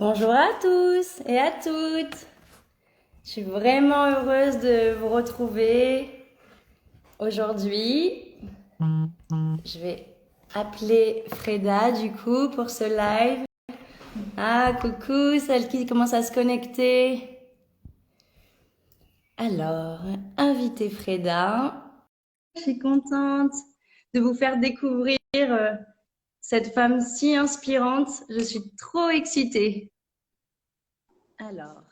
Bonjour à tous et à toutes. Je suis vraiment heureuse de vous retrouver aujourd'hui. Je vais appeler Freda du coup pour ce live. Ah, coucou, celle qui commence à se connecter. Alors, invitez Freda. Je suis contente de vous faire découvrir cette femme si inspirante. Je suis trop excitée. Alors,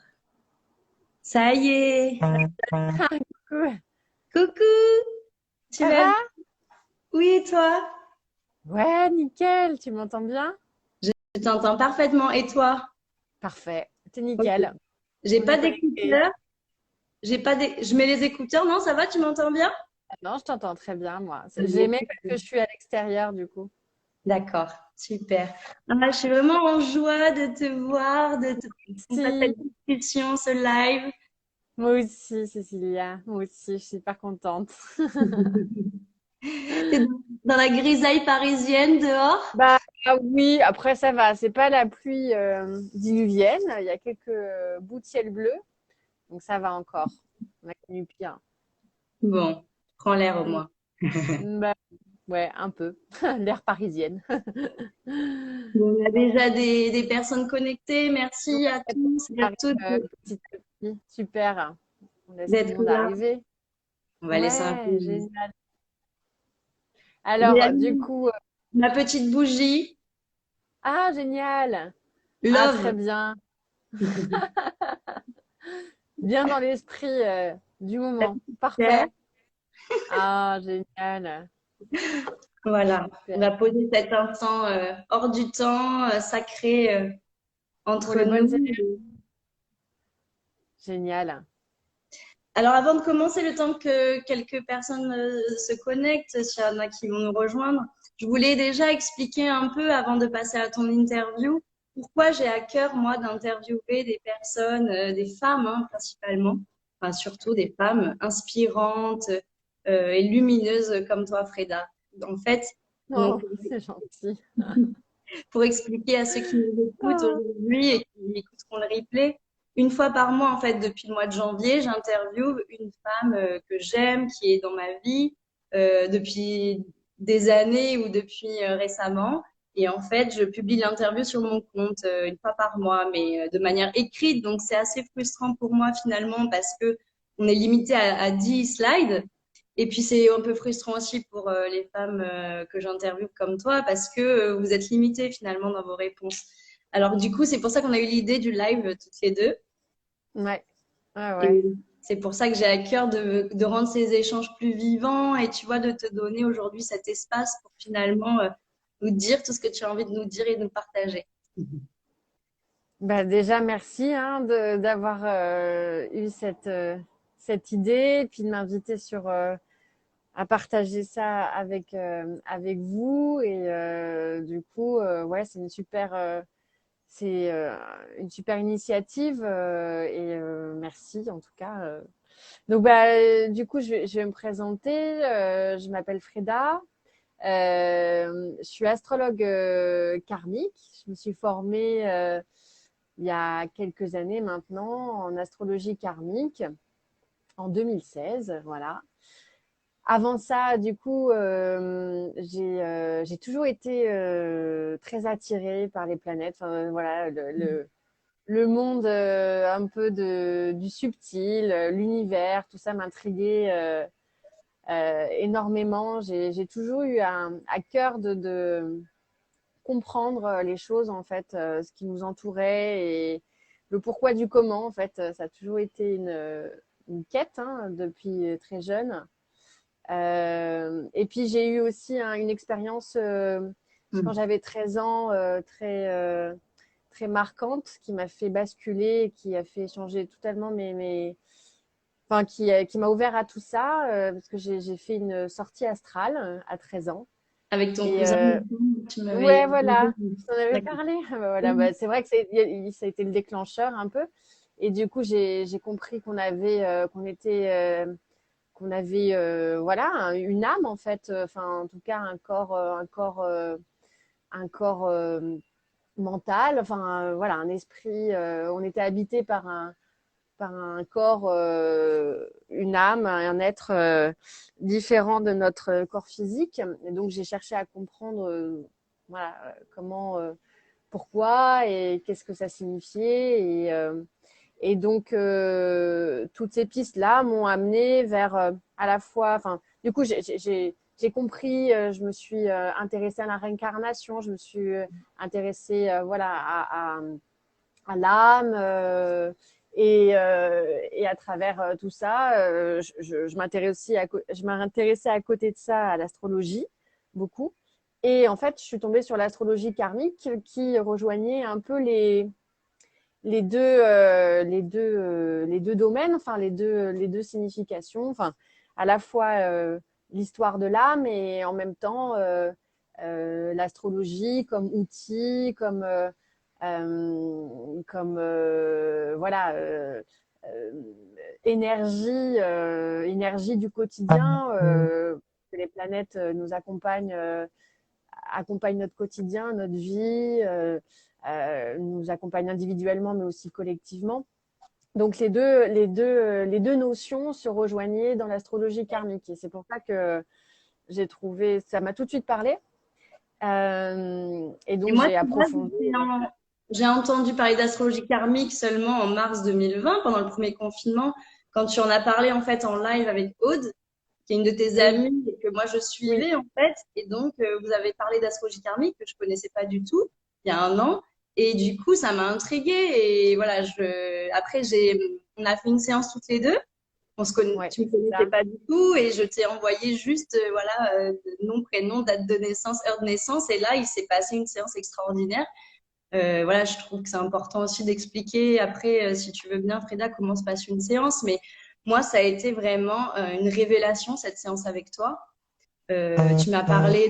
ça y est. Coucou. Coucou, tu Ça vas va? bien? Oui, et toi? Ouais, nickel. Tu m'entends bien? Je t'entends parfaitement. Et toi? Parfait. C'est Ok. nickel. J'ai On est pas connectés. d'écouteurs. Je mets les écouteurs. Non, ça va? Tu m'entends bien? Non, je t'entends très bien, moi. Bon, J'aimais parce que je suis à l'extérieur, du coup. d'accord, super. Ah, je suis vraiment en joie de te voir, qu'on fasse Si, cette discussion, ce live. moi aussi, Cécilia. Moi aussi, je suis super contente. T'es dans la grisaille parisienne dehors? Bah oui, après ça va. C'est pas la pluie diluvienne. Il y a quelques bouts de ciel bleu, donc ça va encore. On a connu pire. Bon, prends l'air au Mm. moins. Bah ouais, un peu. L'air parisienne. Bon, il y a déjà des personnes connectées. Merci à Ouais, tous et à arrive toutes petit à petit. Super. On laisse tout le d'être monde là. arriver. On va laisser un peu Ouais, génial. J'ai Alors, du allumé coup, ma petite bougie. ah, génial. Ah, très Love. bien. Bien dans l'esprit du moment. Super. Parfait. Ah, génial. Voilà. On Super. va poser cet instant hors du temps, sacré Pour entre les bonnes nous. génial. Alors, avant de commencer, le temps que quelques personnes se connectent, s'il y en a qui vont nous rejoindre, je voulais déjà expliquer un peu, avant de passer à ton interview, pourquoi j'ai à cœur, moi, d'interviewer des personnes, des femmes hein, principalement, enfin surtout des femmes inspirantes et lumineuses comme toi, Freda. En fait, donc, Oh, c'est gentil. pour expliquer à ceux qui nous écoutent Ah, aujourd'hui et qui écouteront le replay, une fois par mois, en fait, depuis le mois de janvier, j'interviewe une femme que j'aime, qui est dans ma vie depuis des années ou depuis récemment. Et en fait, je publie l'interview sur mon compte une fois par mois, mais de manière écrite. Donc, c'est assez frustrant pour moi finalement parce que on est limité à 10 slides. Et puis c'est un peu frustrant aussi pour les femmes que j'interviewe comme toi parce que vous êtes limitées finalement dans vos réponses. Alors du coup, c'est pour ça qu'on a eu l'idée du live toutes les deux. ouais. Ouais, Et ouais. c'est pour ça que j'ai à cœur de rendre ces échanges plus vivants et tu vois, de te donner aujourd'hui cet espace pour finalement nous dire tout ce que tu as envie de nous dire et de nous partager. Bah, déjà, merci hein, d'avoir eu cette idée et puis de m'inviter à partager ça avec vous. Et du coup, ouais, c'est une super initiative et merci en tout cas. Donc, bah, du coup, je vais me présenter. Je m'appelle Freda. Je suis astrologue karmique. Je me suis formée il y a quelques années maintenant en astrologie karmique en 2016. Voilà. Avant ça, du coup, j'ai toujours été très attirée par les planètes. Enfin, voilà, le monde un peu du subtil, l'univers, tout ça m'intriguait énormément. J'ai toujours eu à cœur de comprendre les choses, en fait, ce qui nous entourait et le pourquoi du comment, en fait. Ça a toujours été une quête hein, depuis très jeune. Et puis j'ai eu aussi une expérience quand Mm. j'avais 13 ans très marquante qui m'a fait basculer et qui a fait changer totalement enfin qui m'a ouvert à tout ça parce que j'ai fait une sortie astrale à 13 ans. Avec ton Et cousin, tu m'avais ouais, voilà, dit. je t'en avais D'accord. parlé. Voilà, Oui. bah, c'est vrai que ça a été le déclencheur un peu. Et du coup, j'ai compris qu'on avait voilà une âme en fait, enfin en tout cas un corps mental, enfin voilà, un esprit. On était habité par un corps, une âme, un être différent de notre corps physique. Et donc j'ai cherché à comprendre, voilà, comment, pourquoi et qu'est-ce que ça signifiait. Et donc toutes ces pistes-là m'ont amené vers à la fois, enfin, du coup j'ai compris, je me suis intéressée à la réincarnation, je me suis intéressée, voilà, à l'âme. Et à travers tout ça, je m'intéressais à côté de ça à l'astrologie, beaucoup. Et en fait, je suis tombée sur l'astrologie karmique qui rejoignait un peu les deux domaines, enfin les deux significations, enfin à la fois l'histoire de l'âme et en même temps l'astrologie comme outil, voilà, euh, énergie du quotidien, que les planètes nous accompagnent notre quotidien, notre vie, nous accompagnent individuellement mais aussi collectivement. Donc les deux notions se rejoignaient dans l'astrologie karmique et c'est pour ça que j'ai trouvé, ça m'a tout de suite parlé. Et Et donc moi, j'ai tu vois, approfondi. j'ai entendu parler d'astrologie karmique seulement en mars 2020, pendant le premier confinement, quand tu en as parlé en fait en live avec Aude, qui est une de tes Oui, amies et que moi je oui, suivais en fait. Et donc, vous avez parlé d'astrologie karmique que je connaissais pas du tout il y a un an. Et du coup, ça m'a intriguée. Et voilà, après, on a fait une séance toutes les deux. ouais, Tu me c'est connaissais ça. pas du tout et je t'ai envoyé juste, voilà, nom, prénom, date de naissance, heure de naissance. Et là, il s'est passé une séance extraordinaire. Voilà, je trouve que c'est important aussi d'expliquer après, si tu veux bien, Frida, comment se passe une séance. Mais moi, ça a été vraiment une révélation, cette séance avec toi. Tu m'as parlé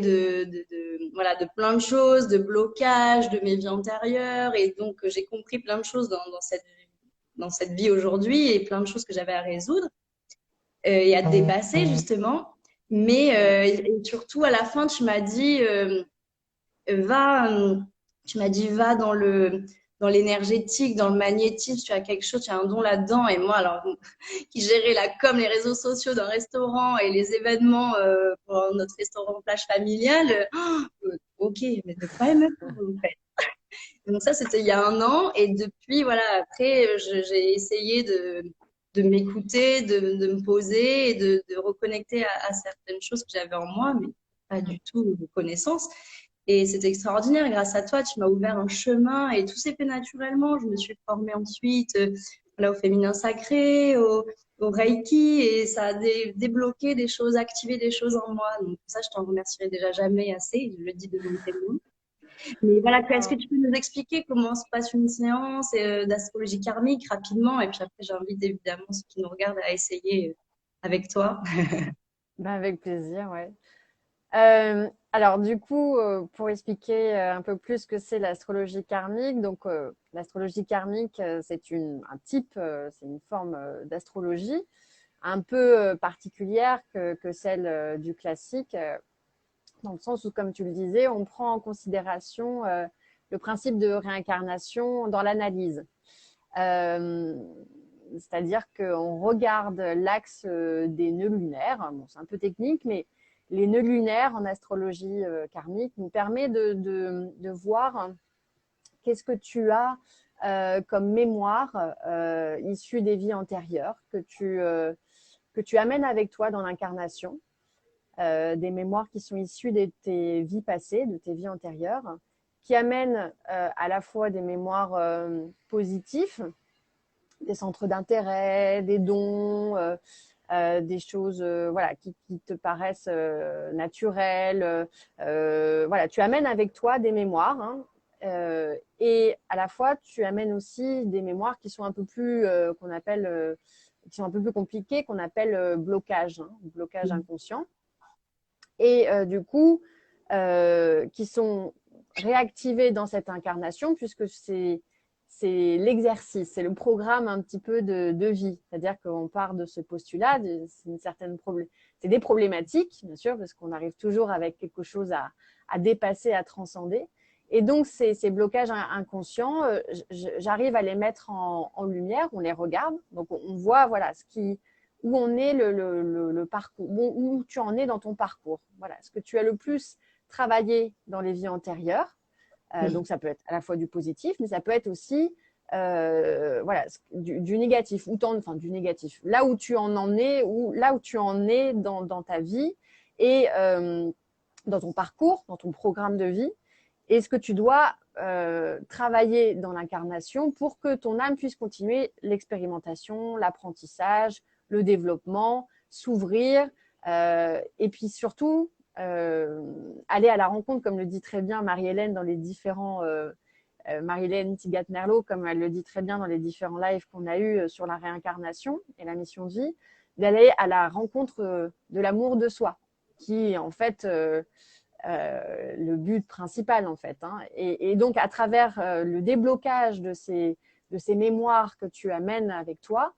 voilà, de plein de choses, de blocages, de mes vies antérieures. Et donc, j'ai compris plein de choses dans cette vie aujourd'hui et plein de choses que j'avais à résoudre et à dépasser, justement. Mais Ouais. et surtout, à la fin, va, tu m'as dit, va dans l'énergétique, dans le magnétisme, tu as quelque chose, tu as un don là-dedans. Et moi, alors, qui gérait la com, les réseaux sociaux d'un restaurant et les événements pour notre restaurant plage familiale, ok, mais de quoi elle me parle, en fait? Donc ça, c'était il y a un an. Et depuis, voilà, après, j'ai essayé de m'écouter, de me poser et de reconnecter à certaines choses que j'avais en moi, mais pas du tout de connaissance. Et c'est extraordinaire. Grâce à toi, tu m'as ouvert un chemin et tout s'est fait naturellement. Je me suis formée ensuite voilà, au féminin sacré, au Reiki et ça a débloqué des choses, activé des choses en moi. Donc ça, je t'en remercierai déjà jamais assez. Je le dis devant le témoin. Mais voilà, est-ce que tu peux nous expliquer comment se passe une séance d'astrologie karmique rapidement? Et puis après, j'invite évidemment ceux qui nous regardent à essayer avec toi. Ben, avec plaisir, ouais. Alors du coup, pour expliquer un peu plus ce que c'est l'astrologie karmique, donc l'astrologie karmique, un type, c'est une forme d'astrologie un peu particulière que celle du classique, dans le sens où, comme tu le disais, on prend en considération le principe de réincarnation dans l'analyse. Euh, C'est-à-dire qu'on regarde l'axe des nœuds lunaires. Bon, c'est un peu technique, mais les nœuds lunaires en astrologie karmique nous permet de voir qu'est-ce que tu as comme mémoire issue des vies antérieures que tu amènes avec toi dans l'incarnation, des mémoires qui sont issues de tes vies passées, de tes vies antérieures, qui amènent à la fois des mémoires positives, des centres d'intérêt, des dons, des choses voilà, qui te paraissent naturelles. Voilà, tu amènes avec toi des mémoires, hein, et à la fois tu amènes aussi des mémoires qui sont un peu plus qu'on appelle qui sont un peu plus compliquées, qu'on appelle blocage, hein, blocage inconscient, et du coup qui sont réactivés dans cette incarnation puisque c'est l'exercice, c'est le programme un petit peu de vie. C'est-à-dire qu'on part de ce postulat, c'est des problématiques, bien sûr, parce qu'on arrive toujours avec quelque chose à dépasser, à transcender. Et donc, ces blocages inconscients, j'arrive à les mettre en lumière, on les regarde. Donc, on voit voilà, où on est le parcours, où tu en es dans ton parcours. Voilà, ce que tu as le plus travaillé dans les vies antérieures. Donc, ça peut être à la fois du positif, mais ça peut être aussi voilà, du négatif, enfin du négatif. Là où tu en es, là où tu en es dans ta vie et dans ton parcours, dans ton programme de vie, et ce que tu dois travailler dans l'incarnation pour que ton âme puisse continuer l'expérimentation, l'apprentissage, le développement, s'ouvrir, et puis surtout aller à la rencontre, comme le dit très bien Marie-Hélène dans les différents Marie-Hélène Tigat-Merlot, comme elle le dit très bien dans les différents lives qu'on a eus sur la réincarnation et la mission de vie, d'aller à la rencontre de l'amour de soi, qui est en fait le but principal en fait. Hein. Et donc à travers le déblocage de ces mémoires que tu amènes avec toi,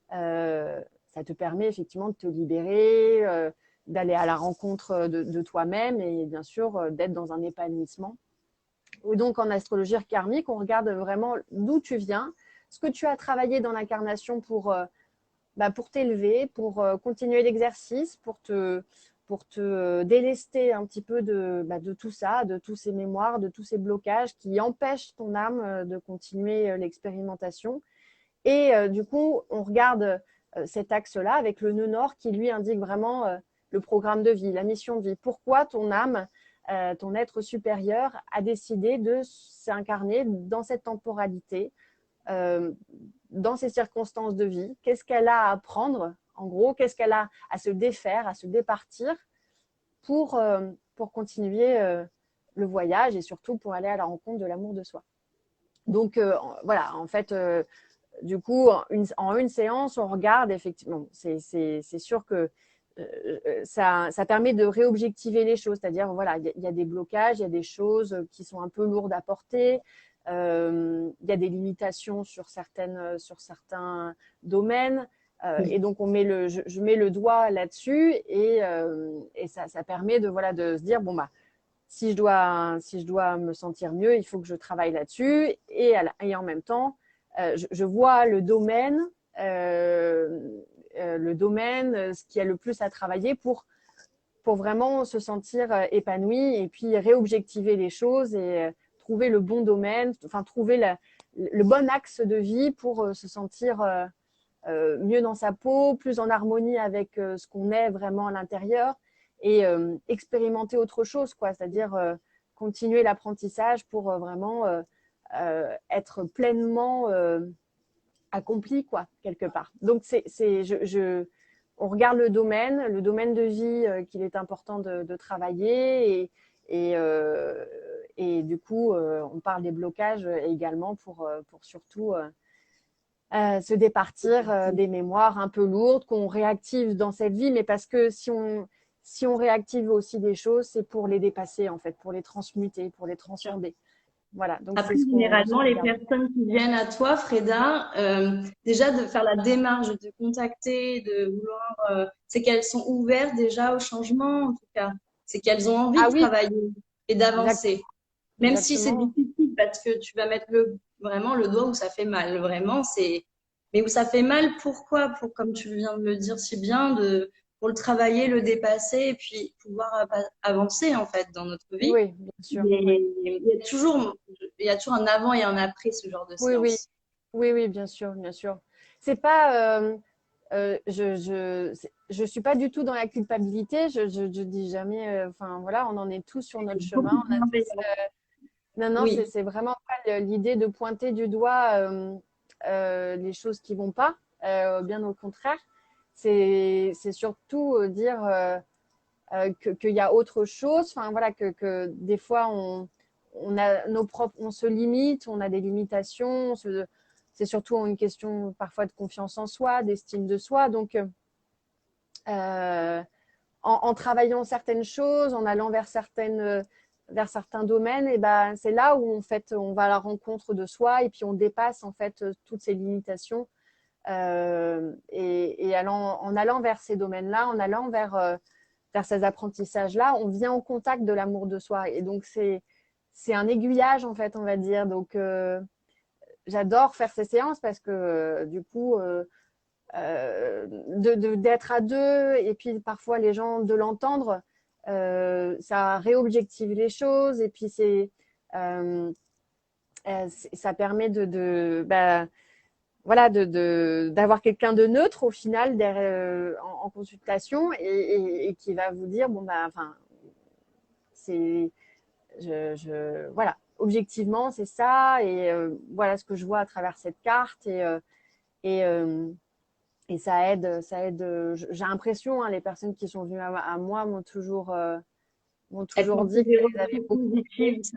ça te permet effectivement de te libérer, d'aller à la rencontre de toi-même et bien sûr d'être dans un épanouissement. Et donc en astrologie karmique, on regarde vraiment d'où tu viens, ce que tu as travaillé dans l'incarnation pour t'élever, pour continuer l'exercice, pour te délester un petit peu de tout ça, de tous ces mémoires, de tous ces blocages qui empêchent ton âme de continuer l'expérimentation. Et du coup, on regarde cet axe-là avec le nœud nord qui lui indique vraiment le programme de vie, la mission de vie. Pourquoi ton âme, ton être supérieur a décidé de s'incarner dans cette temporalité, dans ces circonstances de vie, qu'est-ce qu'elle a à apprendre, en gros, qu'est-ce qu'elle a à se défaire, à se départir pour continuer le voyage et surtout pour aller à la rencontre de l'amour de soi. Donc voilà, en fait, du coup, en une séance, on regarde effectivement, c'est sûr que ça permet de réobjectiver les choses, c'est-à-dire voilà, il y a des blocages, il y a des choses qui sont un peu lourdes à porter, il y a des limitations sur certains domaines, et donc je mets le doigt là-dessus et ça permet de voilà de se dire bon bah si je dois me sentir mieux, il faut que je travaille là-dessus et en même temps je vois le domaine, ce qui a le plus à travailler pour vraiment se sentir épanoui et puis réobjectiver les choses et trouver le bon domaine, enfin trouver le bon axe de vie pour se sentir mieux dans sa peau, plus en harmonie avec ce qu'on est vraiment à l'intérieur et expérimenter autre chose, quoi, c'est-à-dire continuer l'apprentissage pour vraiment être pleinement accompli, quoi, quelque part. Donc, on regarde le domaine de vie qu'il est important de travailler et du coup, on parle des blocages également pour surtout se départir des mémoires un peu lourdes qu'on réactive dans cette vie, mais parce que si on réactive aussi des choses, c'est pour les dépasser en fait, pour les transmuter, pour les transcender. Voilà, donc Après, généralement, les personnes qui viennent à toi, Freda, déjà de faire la démarche, de te contacter, de vouloir, c'est qu'elles sont ouvertes déjà au changement, en tout cas. C'est qu'elles ont envie de travailler et d'avancer. Même si c'est difficile parce que tu vas mettre vraiment le doigt où ça fait mal. Vraiment, mais où ça fait mal, pourquoi? Comme tu viens de le dire si bien, pour le travailler, le dépasser et puis pouvoir avancer, en fait, dans notre vie. Oui, bien sûr. Il y a toujours un avant et un après ce genre de séance. Oui, bien sûr, bien sûr. C'est pas, je suis pas du tout dans la culpabilité. Je dis jamais, enfin voilà, on en est tous sur notre chemin. On a tous, non, c'est vraiment pas l'idée de pointer du doigt les choses qui vont pas. Bien au contraire, c'est surtout dire qu'il y a autre chose. Enfin voilà, que des fois on a on se limite, on a des limitations. C'est surtout une question parfois de confiance en soi, d'estime de soi. Donc en travaillant certaines choses, en allant vers certains domaines, et ben c'est là où en fait on va à la rencontre de soi et puis on dépasse en fait toutes ces limitations en allant vers ces domaines-là, en allant vers ces apprentissages-là, on vient en contact de l'amour de soi et donc c'est c'est un aiguillage, en fait, on va dire. Donc, j'adore faire ces séances parce que, du coup, d'être à deux et puis parfois les gens de l'entendre, ça réobjective les choses et puis ça permet voilà, d'avoir quelqu'un de neutre au final en consultation et qui va vous dire bon bah enfin c'est voilà, objectivement c'est ça et voilà ce que je vois à travers cette carte et, euh, et ça aide. J'ai l'impression, hein, les personnes qui sont venues à moi m'ont Elles toujours ont fait dit des qu'elles avaient retours beaucoup positifs,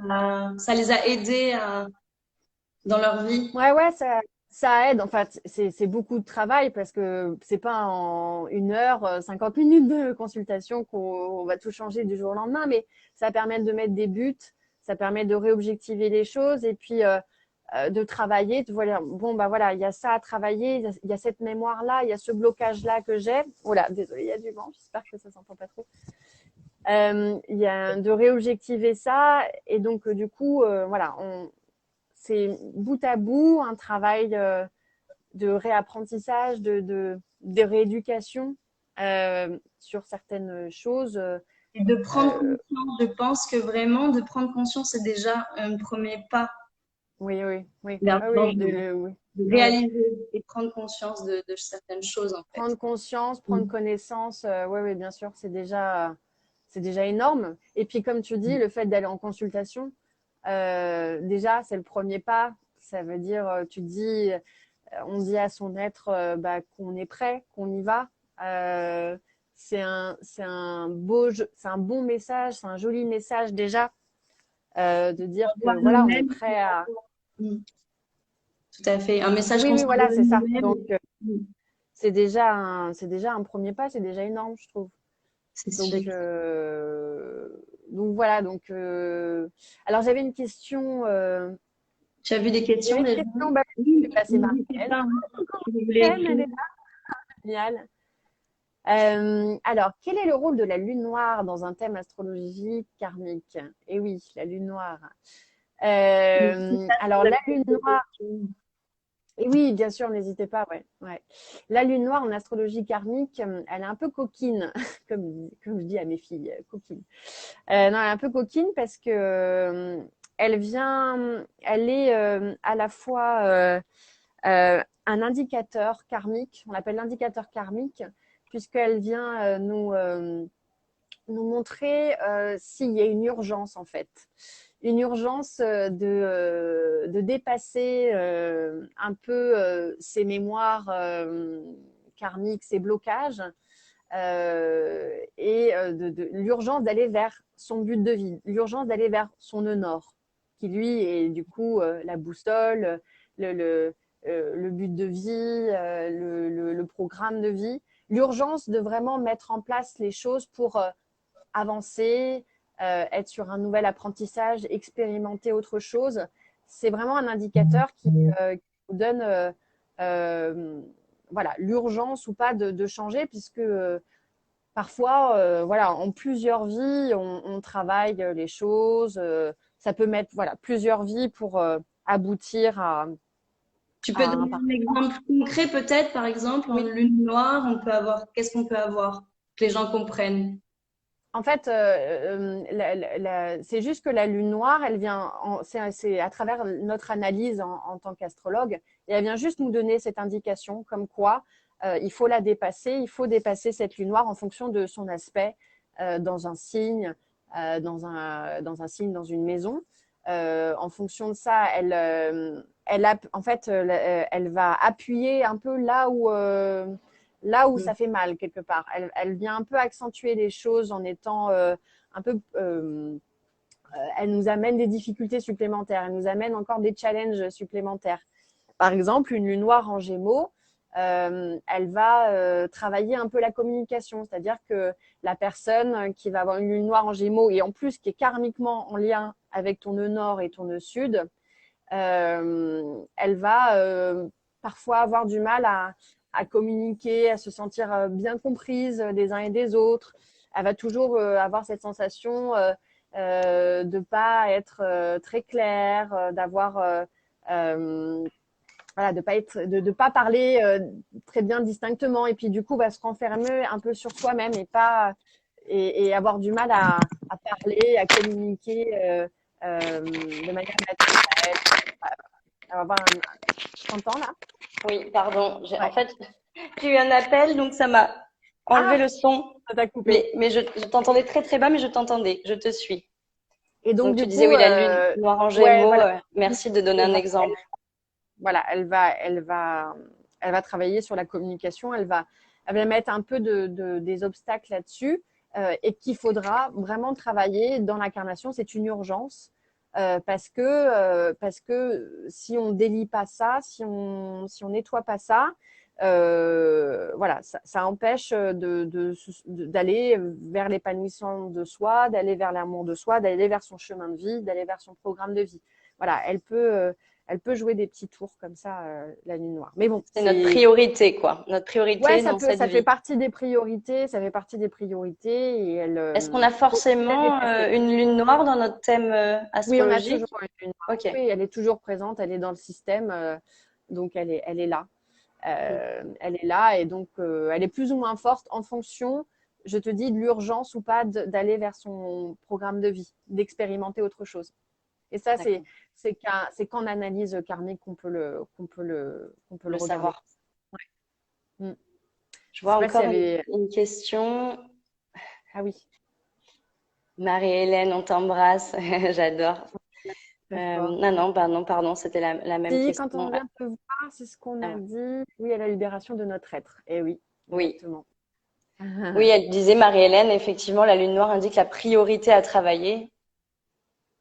ça les a aidés dans leur vie. Ouais, ouais, ça aide. En fait, c'est beaucoup de travail parce que c'est pas en 1 heure, 50 minutes de consultation qu'on va tout changer du jour au lendemain, mais ça permet de mettre des buts, ça permet de réobjectiver les choses et puis de travailler. De voilà, bon, bah voilà, il y a ça à travailler, il y a cette mémoire-là, il y a ce blocage-là que j'ai. Oh là, désolé, il y a du vent, j'espère que ça s'entend pas trop. Il y a de réobjectiver ça et donc du coup, voilà, c'est bout à bout un travail de réapprentissage, de rééducation sur certaines choses. Et de prendre Euh, conscience, je pense que vraiment, de prendre conscience, c'est déjà un premier pas oui, oui, oui, vers ah, oui, le oui, de oui. réaliser et prendre conscience de certaines choses, en fait. Prendre conscience, prendre Mm. connaissance, oui, oui, bien sûr, c'est déjà énorme. Et puis, comme tu dis, le fait d'aller en consultation, déjà, c'est le premier pas. Ça veut dire, tu dis, on dit à son être bah, qu'on est prêt, qu'on y va. Euh, c'est un c'est un bon message, c'est un joli message déjà de dire que Voir voilà, on est nous-mêmes. prêt à. Mm. Tout à fait. Un message Oui, qu'on oui, voilà, s'envoie c'est ça. nous-mêmes. Donc Mm. c'est déjà un premier pas, c'est déjà énorme, je trouve. C'est sûr. Donc voilà. Donc alors j'avais une question. Tu as vu des Il y questions avait une déjà? question. Bah, je vais Oui, passer n'hésitez Marielle. pas, hein, Coucou, si vous voulez Marielle, elle écrire. est là. Génial. Alors, quel est le rôle de la lune noire dans un thème astrologique karmique? Eh oui, la lune noire. Alors, la lune noire, et oui, bien sûr, n'hésitez pas, ouais, ouais. La lune noire en astrologie karmique, elle est un peu coquine, comme je dis à mes filles, coquine. Non, elle est un peu coquine parce que elle est à la fois un indicateur karmique, on l'appelle l'indicateur karmique, puisqu'elle vient nous montrer s'il y a une urgence en fait. Une urgence de dépasser un peu ces mémoires karmiques, ces blocages, et de l'urgence d'aller vers son but de vie, l'urgence d'aller vers son nœud nord, qui lui est du coup la boussole, le, le, le but de vie, le programme de vie, l'urgence de vraiment mettre en place les choses pour avancer, être sur un nouvel apprentissage, expérimenter autre chose. C'est vraiment un indicateur qui vous donne euh, voilà, l'urgence ou pas de changer, puisque parfois, voilà, en plusieurs vies, on travaille les choses. Ça peut mettre voilà, plusieurs vies pour aboutir Tu peux à un donner un parcours. exemple concret peut-être, par exemple, en Oui, lune noire, on peut avoir, qu'est-ce qu'on peut avoir? Que les gens comprennent. en fait, c'est juste que la lune noire, elle vient, c'est à travers notre analyse en tant qu'astrologue, et elle vient juste nous donner cette indication comme quoi il faut la dépasser, il faut dépasser cette lune noire en fonction de son aspect dans un signe, dans un signe, dans une maison. En fonction de ça, en fait, elle va appuyer un peu là où Mm. ça fait mal quelque part. Elle vient un peu accentuer les choses en étant un peu. Elle nous amène des difficultés supplémentaires. Elle nous amène encore des challenges supplémentaires. Par exemple, une lune noire en Gémeaux, elle va travailler un peu la communication, c'est-à-dire que la personne qui va avoir une lune noire en Gémeaux et en plus qui est karmiquement en lien avec ton nœud nord et ton nœud sud, elle va parfois avoir du mal à communiquer, à se sentir bien comprise des uns et des autres. Elle va toujours avoir cette sensation de pas être très clair, voilà, de pas parler très bien distinctement, et puis du coup va se renfermer un peu sur soi-même et avoir du mal à parler, à communiquer de manière naturelle. Avoir Tu t'entends là? Oui, pardon. En Ouais. fait, j'ai eu un appel, donc ça m'a enlevé Ah, le son. ça t'a coupé. Mais je t'entendais très très bas, mais je t'entendais. Je te suis. Et donc Donc tu du disais coup, oui, la lune noire en ouais, Gémeaux. voilà. Merci de donner un exemple. Voilà, elle va travailler sur la communication. Elle va mettre un peu des obstacles là-dessus et qu'il faudra vraiment travailler dans l'incarnation. C'est une urgence parce que si on délie pas ça, si on nettoie pas ça, voilà, ça empêche d'aller vers l'épanouissement de soi, d'aller vers l'amour de soi, d'aller vers son chemin de vie, d'aller vers son programme de vie. Voilà, elle peut jouer des petits tours comme ça, la nuit noire. Mais bon, C'est notre c'est priorité, quoi. Notre ouais, priorité dans cette ça fait vie. partie des priorités, ça fait partie des priorités et Est-ce qu'on a faut la forcément dépasser. une lune noire dans notre thème Oui, on a toujours astrologique? une lune noire. Ok. Oui, elle est toujours présente, elle est dans le système, donc elle est là. Elle est là et donc elle est plus ou moins forte en fonction, je te dis, de l'urgence ou pas d'aller vers son programme de vie, d'expérimenter autre chose. Et ça, D'accord. c'est qu'en analyse karmique qu'on peut le Le regarder. savoir. Ouais. Mm. Je Je sais vois pas s'il y encore avait. une question. Ah oui, Marie-Hélène, on t'embrasse. J'adore. très fort. Non, non, pardon, c'était la même Si, quand on question. vient te voir, c'est ce qu'on Ah, a ouais. dit. Oui, à la libération de notre être. Eh oui, Oui. exactement. Oui, elle disait, Marie-Hélène, effectivement, la lune noire indique la priorité à travailler.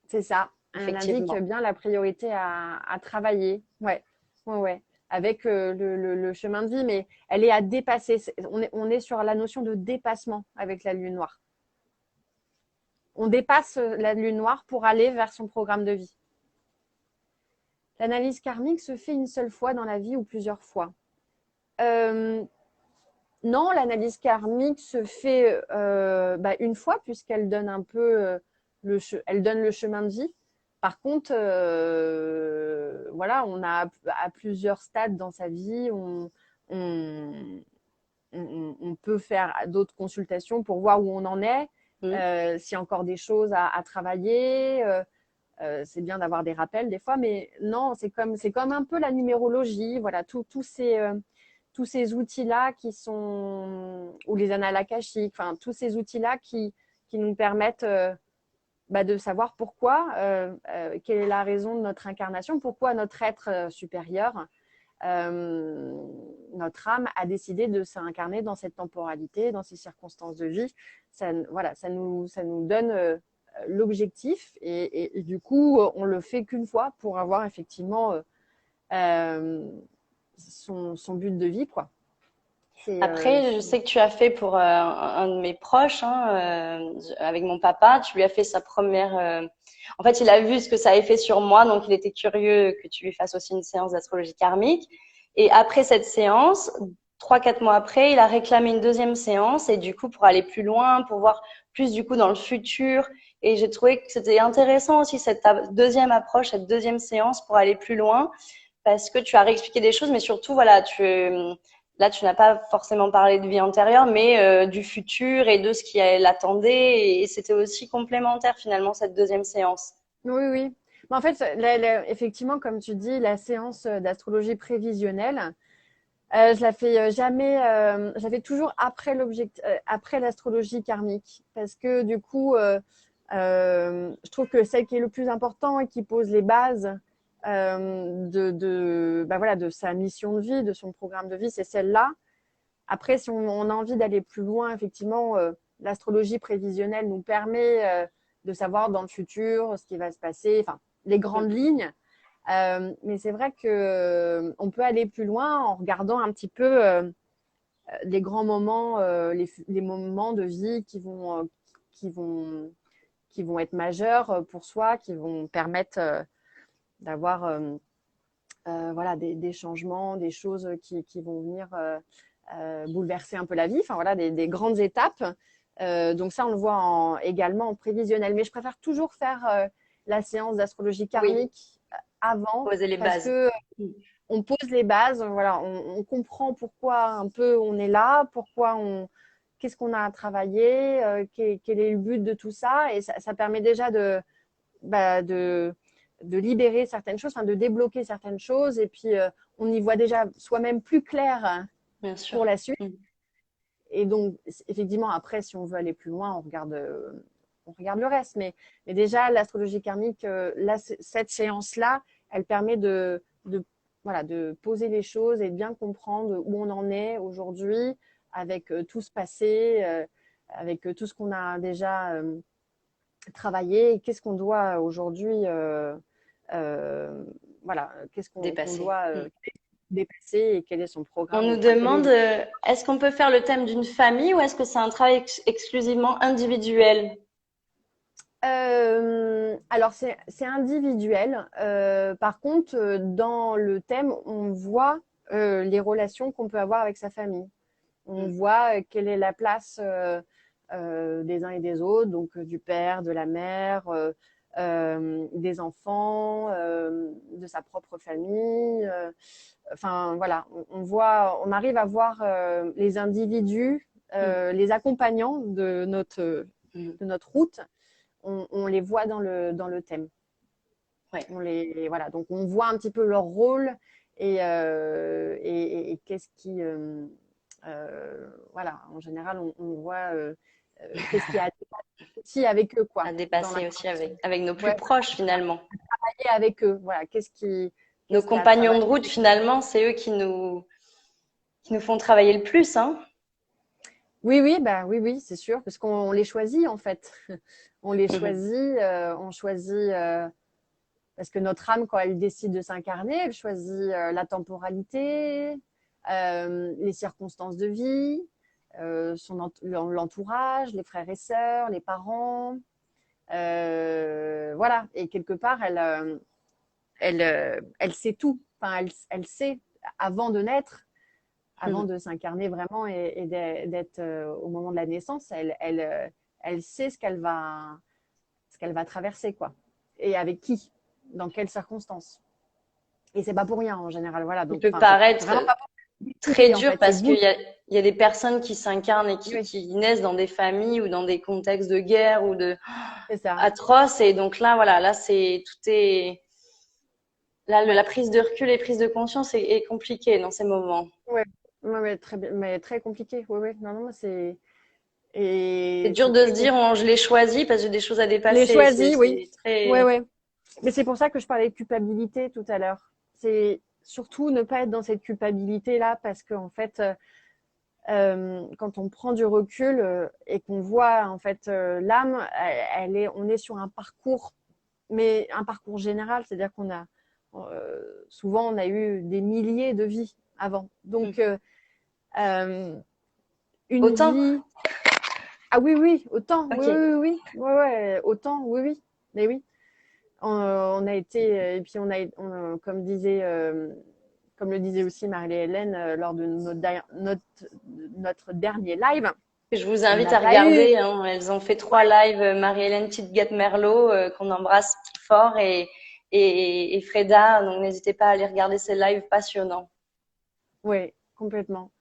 C'est ça. Elle indique Effectivement. bien la priorité à travailler. Ouais, ouais, ouais. Avec le chemin de vie, mais elle est à dépasser. On est sur la notion de dépassement avec la lune noire. On dépasse la lune noire pour aller vers son programme de vie. L'analyse karmique se fait une seule fois dans la vie ou plusieurs fois. Euh, non, l'analyse karmique se fait une fois puisqu'elle donne un peu elle donne le chemin de vie. Par contre, voilà, on a à plusieurs stades dans sa vie, on, on peut faire d'autres consultations pour voir où on en est, Mm. s'il y a encore des choses à travailler. C'est bien d'avoir des rappels des fois, mais non, c'est comme un peu la numérologie, voilà, tous ces outils-là qui sont, ou les annales akashiques, enfin, tous ces outils-là qui nous permettent de savoir pourquoi, quelle est la raison de notre incarnation, pourquoi notre être supérieur, euh, notre âme a décidé de s'incarner dans cette temporalité, dans ces circonstances de vie. Voilà, ça nous donne l'objectif et du coup, on le fait qu'une fois pour avoir effectivement son but de vie, quoi. Après, je sais que tu as fait pour un de mes proches, avec mon papa, tu lui as fait sa première. En fait, il a vu ce que ça avait fait sur moi, donc il était curieux que tu lui fasses aussi une séance d'astrologie karmique. Et après cette séance, 3, 4 mois après, il a réclamé une deuxième séance et du coup pour aller plus loin, pour voir plus du coup dans le futur. Et j'ai trouvé que c'était intéressant aussi cette deuxième approche, cette deuxième séance pour aller plus loin, parce que tu as réexpliqué des choses, mais surtout voilà, là, tu n'as pas forcément parlé de vie antérieure, mais du futur et de ce qui l'attendait. Et c'était aussi complémentaire finalement cette deuxième séance. Oui, oui. Mais en fait, effectivement, comme tu dis, la séance d'astrologie prévisionnelle, je la fais jamais, je la fais toujours après l'astrologie karmique, parce que du coup, je trouve que celle qui est le plus important et qui pose les bases voilà, de sa mission de vie, de son programme de vie, c'est celle-là. Après, si on a envie d'aller plus loin, effectivement, l'astrologie prévisionnelle nous permet de savoir dans le futur ce qui va se passer, enfin, les grandes lignes. Mais c'est vrai que on peut aller plus loin en regardant un petit peu les grands moments, les moments de vie qui vont, qui vont être majeurs pour soi, qui vont permettre d'avoir voilà, des changements, des choses qui vont venir bouleverser un peu la vie, enfin voilà, des grandes étapes. Donc ça, on le voit également en prévisionnel. Mais je préfère toujours faire la séance d'astrologie Oui, karmique avant poser les parce bases. que on pose les bases, voilà, on comprend pourquoi un peu on est là, qu'est-ce qu'on a à travailler, quel est le but de tout ça, et ça permet déjà bah, de libérer certaines choses, enfin de débloquer certaines choses, et puis on y voit déjà soi-même plus clair Bien sûr. pour la suite. Mm. Et donc, effectivement, après, si on veut aller plus loin, on regarde le reste. Mais déjà, l'astrologie karmique, là, cette séance-là, elle permet voilà, de poser les choses et de bien comprendre où on en est aujourd'hui avec tout ce passé, avec tout ce qu'on a déjà travaillé et qu'est-ce qu'on doit aujourd'hui, voilà, qu'on Dépasser. doit Mm. dépasser et quel est son On programme, nous enfin, quel est demande, est-ce qu'on peut faire le thème d'une famille ou est-ce que c'est un travail exclusivement individuel? Alors c'est individuel. Par contre, dans le thème, on voit les relations qu'on peut avoir avec sa famille. On Mm. voit quelle est la place des uns et des autres, donc du père, de la mère, des enfants, de sa propre famille. Enfin voilà, on arrive à voir les individus, Mm. les accompagnants Mm. de notre route, on les voit dans le thème. Ouais. Voilà, donc on voit un petit peu leur rôle et qu'est-ce qui, voilà, en général, on voit qu'est-ce qui a aussi avec eux, quoi, À dans dépasser aussi l'incarnation. avec nos plus Ouais, proches finalement. travailler avec eux, voilà, Nos qu'est-ce qui a à compagnons travailler. de route finalement, c'est eux qui nous font travailler le plus, hein. Oui, oui, bah oui, oui, c'est sûr, parce qu'on les choisit en fait. On les choisit, on choisit parce que notre âme, quand elle décide de s'incarner, elle choisit la temporalité, les circonstances de vie, l'entourage, les frères et sœurs, les parents. Voilà. Et quelque part, elle sait tout. Enfin, elle sait avant de naître, avant de s'incarner vraiment et d'être au moment de la naissance, elle sait ce qu'elle va traverser, quoi. Et avec qui, dans quelles circonstances. Et c'est pas pour rien en général, voilà. Il Donc, peut enfin, c'est paraître vraiment pas pour très décider en dur fait. C'est parce vous. qu'il y a des personnes qui s'incarnent et Oui, qui naissent dans des familles ou dans des contextes de guerre ou de c'est ça. atroces. Et donc là, voilà, là, tout est, là, la Ouais, prise de recul et prise de conscience est compliquée dans ces moments. ouais, ouais, ouais, très bien, mais très compliqué. Oui, oui. Non, non, C'est et dur c'est de très se dire, compliqué. oh, je l'ai choisi parce que j'ai des choses à Je l'ai dépasser. choisi, oui. C'est Ouais, très, ouais. Mais c'est pour ça que je parlais de culpabilité tout à l'heure. C'est surtout ne pas être dans cette culpabilité là, parce qu'en fait, quand on prend du recul et qu'on voit en fait l'âme, on est sur un parcours, mais un parcours général, c'est-à-dire qu'on a souvent on a eu des milliers de vies avant, donc euh, une autant. vie. Ah oui, oui, autant, oui, Ok. oui, oui, oui, ouais, ouais, autant, oui, oui, mais oui, on a été, et puis comme le disait aussi Marie-Hélène lors de notre dernier live, Je vous on invite n'a à pas eu. regarder, hein. Elles ont fait 3 lives, Marie-Hélène Titgat-Merlot, qu'on embrasse fort, et Freda. Donc n'hésitez pas à aller regarder ces lives passionnants. Oui, complètement.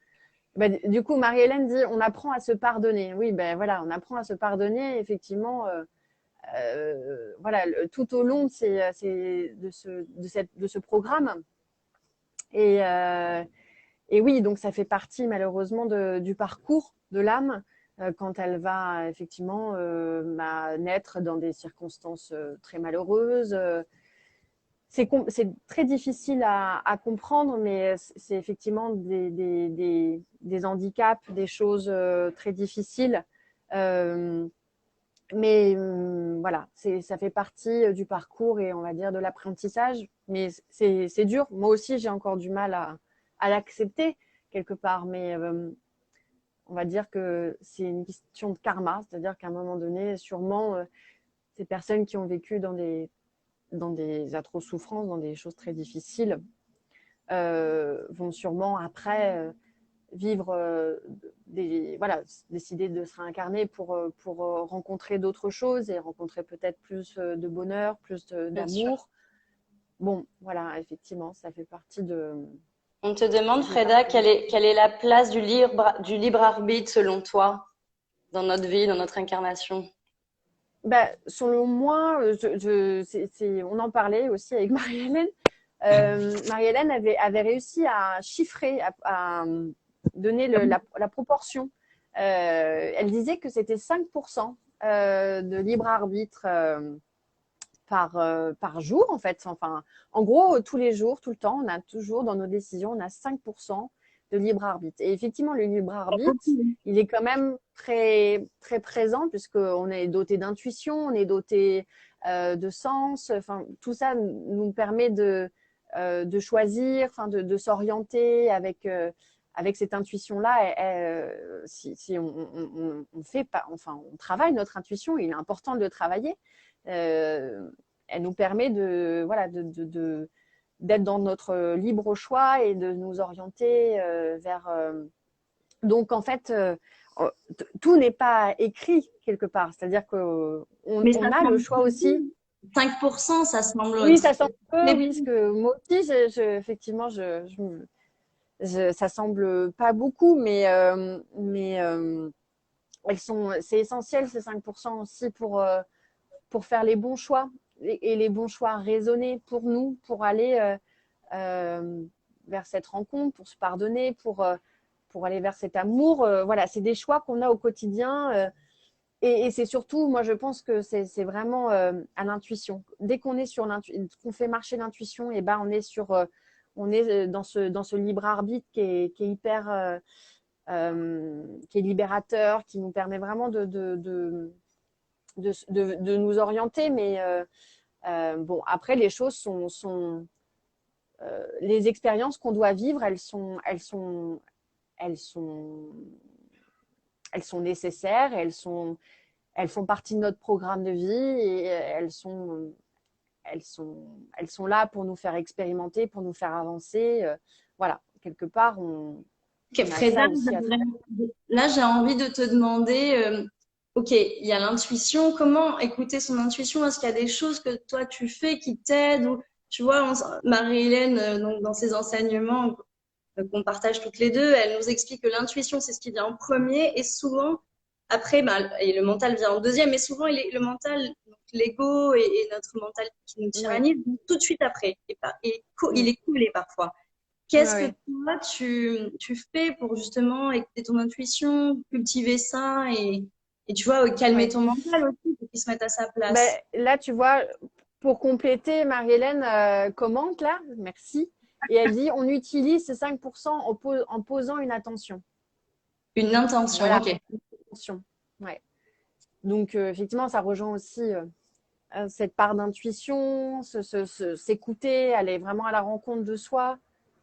Bah, du coup, Marie-Hélène dit on apprend à se pardonner. Oui, ben voilà, on apprend à se pardonner, effectivement. Voilà, tout au long de ce programme. Et, euh, et oui, donc ça fait partie malheureusement du parcours de l'âme quand elle va effectivement naître dans des circonstances très malheureuses. C'est très difficile à comprendre, mais c'est effectivement des handicaps, des choses très difficiles. Euh, mais voilà, ça fait partie du parcours et on va dire de l'apprentissage. Mais c'est dur. Moi aussi, j'ai encore du mal à l'accepter quelque part. Mais on va dire que c'est une question de karma. C'est-à-dire qu'à un moment donné, sûrement, ces personnes qui ont vécu dans des atroces souffrances, dans des choses très difficiles, vont sûrement après vivre voilà, décider de se réincarner pour rencontrer d'autres choses et rencontrer peut-être plus de bonheur, plus bien sûr. d'amour. Bon, voilà, effectivement, ça fait partie de. On te demande, Ça fait Freda, partie de... quelle est la place du libre arbitre selon toi dans notre vie, dans notre incarnation? Bah, selon moi, on en parlait aussi avec Marie-Hélène. Marie-Hélène avait réussi à chiffrer, à donner la proportion. Elle disait que c'était 5% de libre arbitre par jour, en fait. Enfin, en gros, tous les jours, tout le temps, on a toujours dans nos décisions, on a 5% de libre arbitre. Et effectivement, le libre arbitre, il est quand même très, très présent puisqu'on est doté d'intuition, on est doté de sens. Enfin, tout ça nous permet de choisir, enfin, de s'orienter avec cette intuition-là. Si on fait pas, enfin, on travaille notre intuition, il est important de le travailler. Elle nous permet voilà, d'être dans notre libre choix et de nous orienter vers. Donc, en fait, tout n'est pas écrit quelque part. C'est-à-dire qu'on Mais ça on a le semble choix aussi. 5%, ça semble Oui, très... ça semble peu, Mais oui, parce que moi aussi, effectivement, ça semble pas beaucoup, mais c'est essentiel, ces 5% aussi pour faire les bons choix et les bons choix raisonnés pour nous, pour aller euh, vers cette rencontre, pour se pardonner, pour aller vers cet amour. Voilà, c'est des choix qu'on a au quotidien. Et c'est surtout, moi, je pense que c'est vraiment à l'intuition. Dès qu'on est sur qu'on fait marcher l'intuition, et ben on est dans ce libre arbitre qui est hyper, qui est libérateur, qui nous permet vraiment de nous orienter. Mais bon, après, les choses les expériences qu'on doit vivre, elles sont, elles sont nécessaires, elles font partie de notre programme de vie et elles sont là pour nous faire expérimenter, pour nous faire avancer. Voilà, quelque part, Ok, on a Freda, ça aussi à travers. là, j'ai envie de te demander, ok, il y a l'intuition, comment écouter son intuition? Est-ce qu'il y a des choses que toi tu fais qui t'aident? Ou, tu vois, Marie-Hélène, donc, dans ses enseignements qu'on partage toutes les deux, elle nous explique que l'intuition, c'est ce qui vient en premier et souvent, après, bah, et le mental vient en deuxième, mais souvent, le mental, donc l'ego et notre mental qui nous Oui, tyrannise, tout de suite après. Il mm. est coulé parfois. Oui, Qu'est-ce que oui. toi, tu fais pour justement écouter ton intuition, cultiver ça et tu vois, calmer Oui. ton mental aussi pour qu'il se mette à sa Ben, place? là, tu vois, pour compléter, Marie-Hélène commente là, merci. Et elle dit, on utilise ces 5% en posant une attention. Une intention, Voilà, ok. une attention. Ouais. Donc, effectivement, ça rejoint aussi cette part d'intuition, s'écouter, aller vraiment à la rencontre de soi,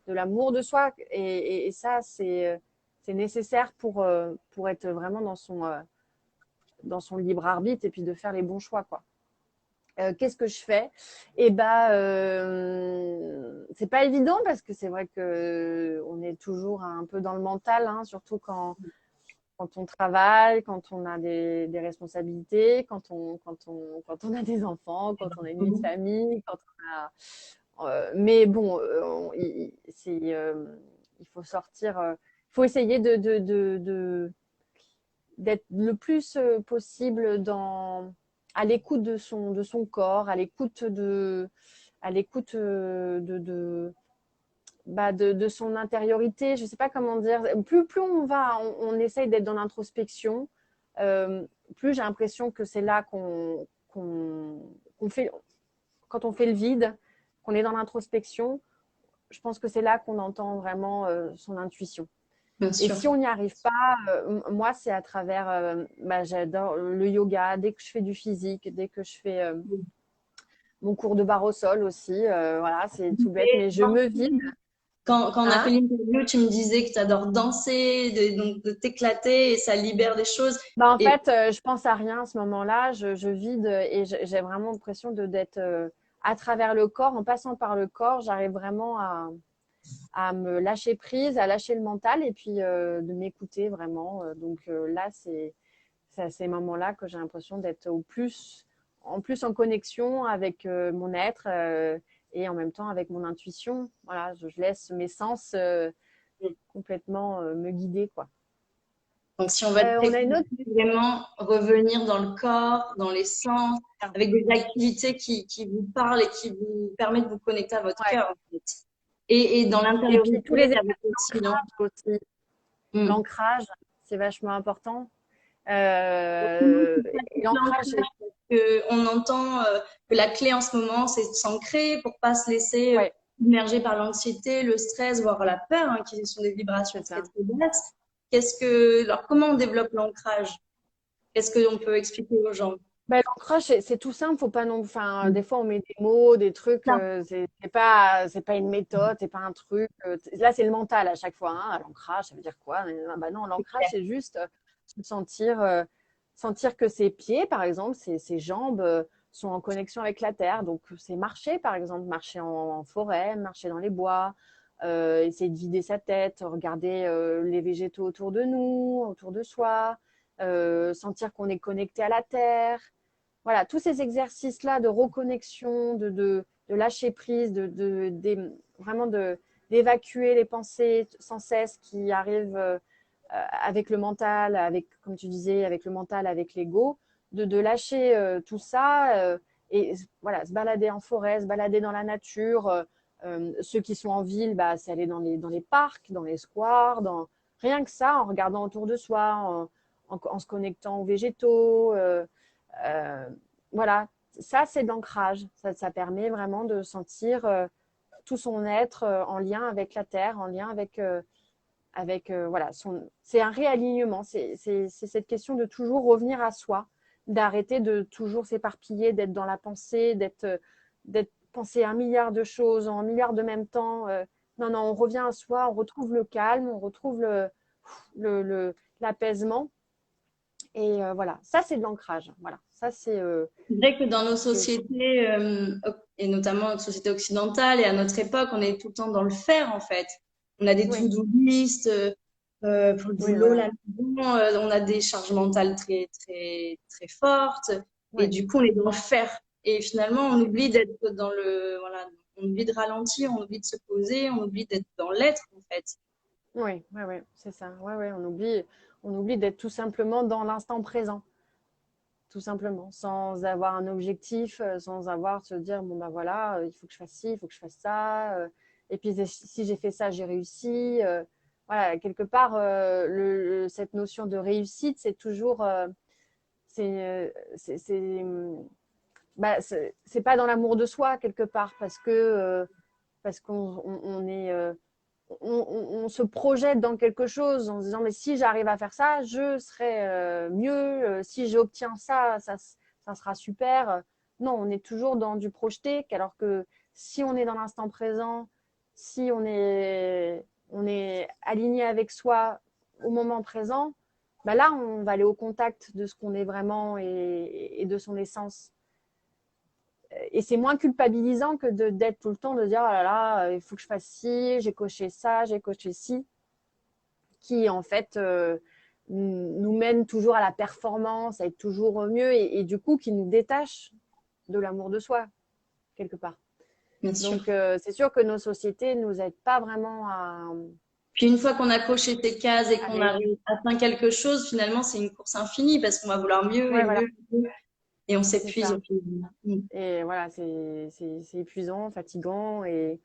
de l'amour de soi. Et ça, c'est nécessaire pour être vraiment dans son libre arbitre et puis de faire les bons choix, quoi. Qu'est-ce que je fais? Eh ben, c'est pas évident parce que c'est vrai que on est toujours un peu dans le mental, hein, surtout quand on travaille, quand on a des responsabilités, quand on a des enfants, quand on a une vie de famille, quand on a, mais bon, il faut sortir, il faut essayer d'être le plus possible à l'écoute de son corps, à l'écoute de son intériorité. Je ne sais pas comment dire. Plus on essaye d'être dans l'introspection, plus j'ai l'impression que c'est là qu'on fait, quand on fait le vide, qu'on est dans l'introspection, je pense que c'est là qu'on entend vraiment son intuition. Bien Et sûr. si on n'y arrive pas, moi, c'est à travers, j'adore le yoga, dès que je fais du physique, dès que je fais mon cours de barre au sol aussi, voilà, c'est tout bête, Et mais je me vide. quand on a fait Hein. l'interview, tu me disais que tu adores danser, donc de t'éclater et ça libère des choses. Bah, en Et fait, je pense à rien à ce moment-là, je vide et j'ai vraiment l'impression d'être à travers le corps, en passant par le corps, j'arrive vraiment à me lâcher prise, à lâcher le mental et puis de m'écouter vraiment. Donc là, c'est à ces moments-là que j'ai l'impression d'être en plus en connexion avec mon être et en même temps avec mon intuition. Voilà, je laisse mes sens complètement me guider, quoi. Donc, si on va On a une autre vraiment revenir dans le corps, dans les sens, question. avec des activités qui vous parlent et qui vous permettent de vous connecter à votre Ouais. cœur, en fait. Et dans Et puis tous les l'intériorité, exercices avec aussi, non? d'ancrage aussi. Mm. L'ancrage, c'est vachement important. Comment Euh, tu et pratiques l'ancrage, l'ancrage? Parce que on entend que la clé en ce moment, c'est de s'ancrer pour pas se laisser ouais, submerger par l'anxiété, le stress, voire la peur, hein, qui sont des vibrations c'est très ça. très basses. Alors comment on développe l'ancrage? Qu'est-ce qu'on peut expliquer aux gens? Ben, l'ancrage, c'est tout simple. Faut pas non, enfin, des fois, on met des mots, des trucs. Ça, C'est pas une méthode, c'est pas un truc. Là, c'est le mental à chaque fois. Hein. L'ancrage, ça veut dire quoi? Bah non, c'est l'ancrage, clair. c'est juste se sentir, sentir que ses pieds, par exemple, ses jambes sont en connexion avec la terre. Donc, c'est marcher, par exemple, marcher en forêt, marcher dans les bois, essayer de vider sa tête, regarder les végétaux autour de nous, autour de soi, sentir qu'on est connecté à la terre. Voilà, tous ces exercices-là de reconnexion, de lâcher prise, vraiment d'évacuer les pensées sans cesse qui arrivent avec le mental, avec, comme tu disais, avec le mental, avec l'ego, de lâcher tout ça et voilà, se balader en forêt, se balader dans la nature. Ceux qui sont en ville, bah, c'est aller dans les parcs, dans les squares, rien que ça, en regardant autour de soi, en se connectant aux végétaux. Euh, voilà, ça c'est de l'ancrage. Ça permet vraiment de sentir tout son être en lien avec la terre, en lien avec voilà, c'est un réalignement. C'est cette question de toujours revenir à soi, d'arrêter de toujours s'éparpiller, d'être dans la pensée, d'être penser à un milliard de choses en un milliard de même temps. Non, non, on revient à soi, on retrouve le calme, on retrouve l'apaisement. Et voilà, ça c'est de l'ancrage. Voilà, ça C'est vrai que dans nos c'est sociétés, et notamment notre société occidentale et à notre époque, on est tout le temps dans le faire en fait. On a des oui, to-do list pour le oui, boulot, voilà, la maison, on a des charges mentales très très très fortes et ouais, du coup on est dans le faire. Et finalement on oublie d'être dans voilà, on oublie de ralentir, on oublie de se poser, on oublie d'être dans l'être en fait. oui, ouais, ouais, c'est ça. Ouais, ouais, on oublie d'être tout simplement dans l'instant présent. Tout simplement, sans avoir un objectif, sans avoir se dire bon ben voilà, il faut que je fasse ci, il faut que je fasse ça, et puis si j'ai fait ça, j'ai réussi. Voilà, quelque part, cette notion de réussite, c'est toujours, c'est bah, c'est pas dans l'amour de soi quelque part parce qu'on est on se projette dans quelque chose en se disant mais si j'arrive à faire ça, je serai mieux. Si j'obtiens ça, ça sera super. Non, on est toujours dans du projeté, alors que si on est dans l'instant présent, si on est aligné avec soi au moment présent, bah là, on va aller au contact de ce qu'on est vraiment et de son essence. Et c'est moins culpabilisant que d'être tout le temps de dire oh là là, il faut que je fasse ci, j'ai coché ça, j'ai coché ci, qui en fait nous mène toujours à la performance, à être toujours mieux et du coup qui nous détache de l'amour de soi quelque part. Bien sûr. Donc c'est sûr que nos sociétés nous aident pas vraiment Puis une fois qu'on a coché ces cases et à qu'on a aller. atteint quelque chose, finalement, c'est une course infinie parce qu'on va vouloir mieux et Ouais, voilà, mieux, mieux, et on c'est s'épuise au ça. fil. Mm. Et voilà, c'est épuisant, fatigant et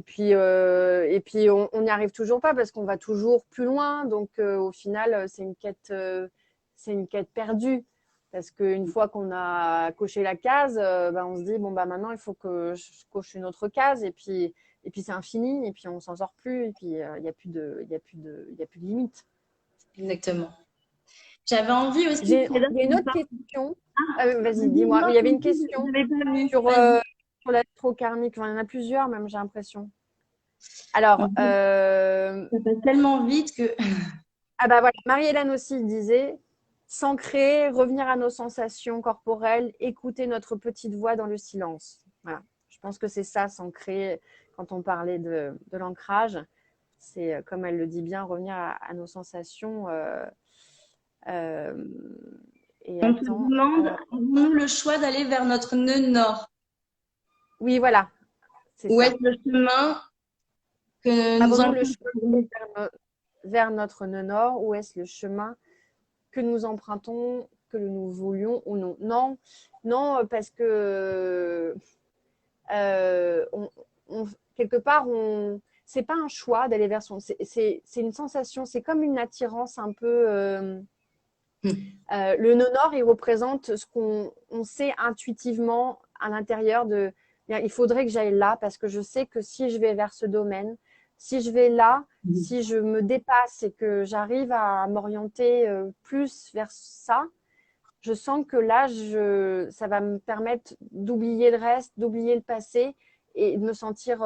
puis on n'y arrive toujours pas parce qu'on va toujours plus loin. Donc au final, c'est une quête perdue. Parce qu'une fois qu'on a coché la case, ben, on se dit bon bah maintenant il faut que je coche une autre case et puis c'est infini et puis on s'en sort plus et puis il y a plus de il y a plus de limite. Exactement. J'avais envie aussi, J'ai Freda, il y a une qu'on autre parle. question. Ah, Vas-y, vas-y, dis-moi. non, Mais il y avait une je question n'avais pas vu. sur Vas-y. sur l'astrokarmique. Enfin, il y en a plusieurs même, j'ai l'impression. Alors, En fait, ça passe tellement vite que. ah bah voilà, Marie-Hélène aussi disait s'ancrer, revenir à nos sensations corporelles, écouter notre petite voix dans le silence. Voilà. Je pense que c'est ça, s'ancrer, quand on parlait de l'ancrage, c'est, comme elle le dit bien, revenir à nos sensations. Euh, et On te attends, demande, avons-nous le choix d'aller vers notre nœud nord? oui, voilà, c'est Ou ça. est-ce le chemin que nous Avons-nous le choix empruntons? vers notre nœud nord ou est-ce le chemin que nous empruntons, que nous voulions ou non? Non, non, parce que on, on, quelque part, c'est pas un choix d'aller vers son. C'est une sensation, c'est comme une attirance un peu. Le nœud nord, il représente ce qu'on sait intuitivement à l'intérieur de. Il faudrait que j'aille là parce que je sais que si je vais vers ce domaine, si je vais là, si je me dépasse et que j'arrive à m'orienter plus vers ça, je sens que là, ça va me permettre d'oublier le reste, d'oublier le passé et de me sentir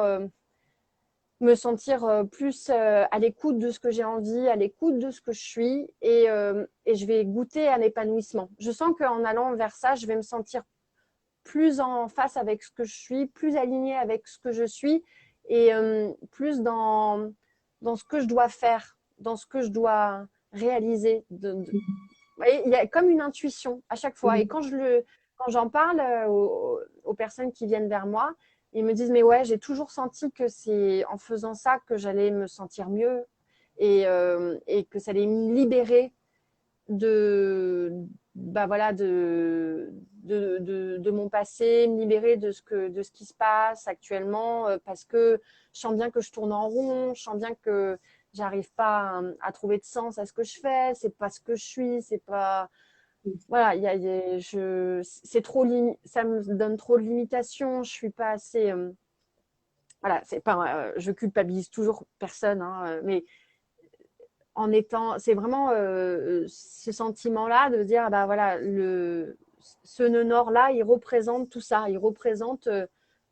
plus à l'écoute de ce que j'ai envie, à l'écoute de ce que je suis et je vais goûter à l'épanouissement. Je sens qu'en allant vers ça, je vais me sentir plus en face avec ce que je suis, plus alignée avec ce que je suis et plus dans ce que je dois faire, dans ce que je dois réaliser. Vous voyez, il y a comme une intuition à chaque fois. Et quand j'en parle aux personnes qui viennent vers moi, ils me disent, mais ouais, j'ai toujours senti que c'est en faisant ça que j'allais me sentir mieux et que ça allait me libérer de, bah voilà, de mon passé, me libérer de ce qui se passe actuellement, parce que je sens bien que je tourne en rond, je sens bien que j'arrive pas à trouver de sens à ce que je fais, c'est pas ce que je suis, c'est pas, voilà, c'est trop, ça me donne trop de limitations, je suis pas assez, voilà, c'est pas, je culpabilise toujours personne, hein, mais c'est vraiment ce sentiment-là de dire, ah bah voilà, ce nœud nord-là, il représente tout ça, il représente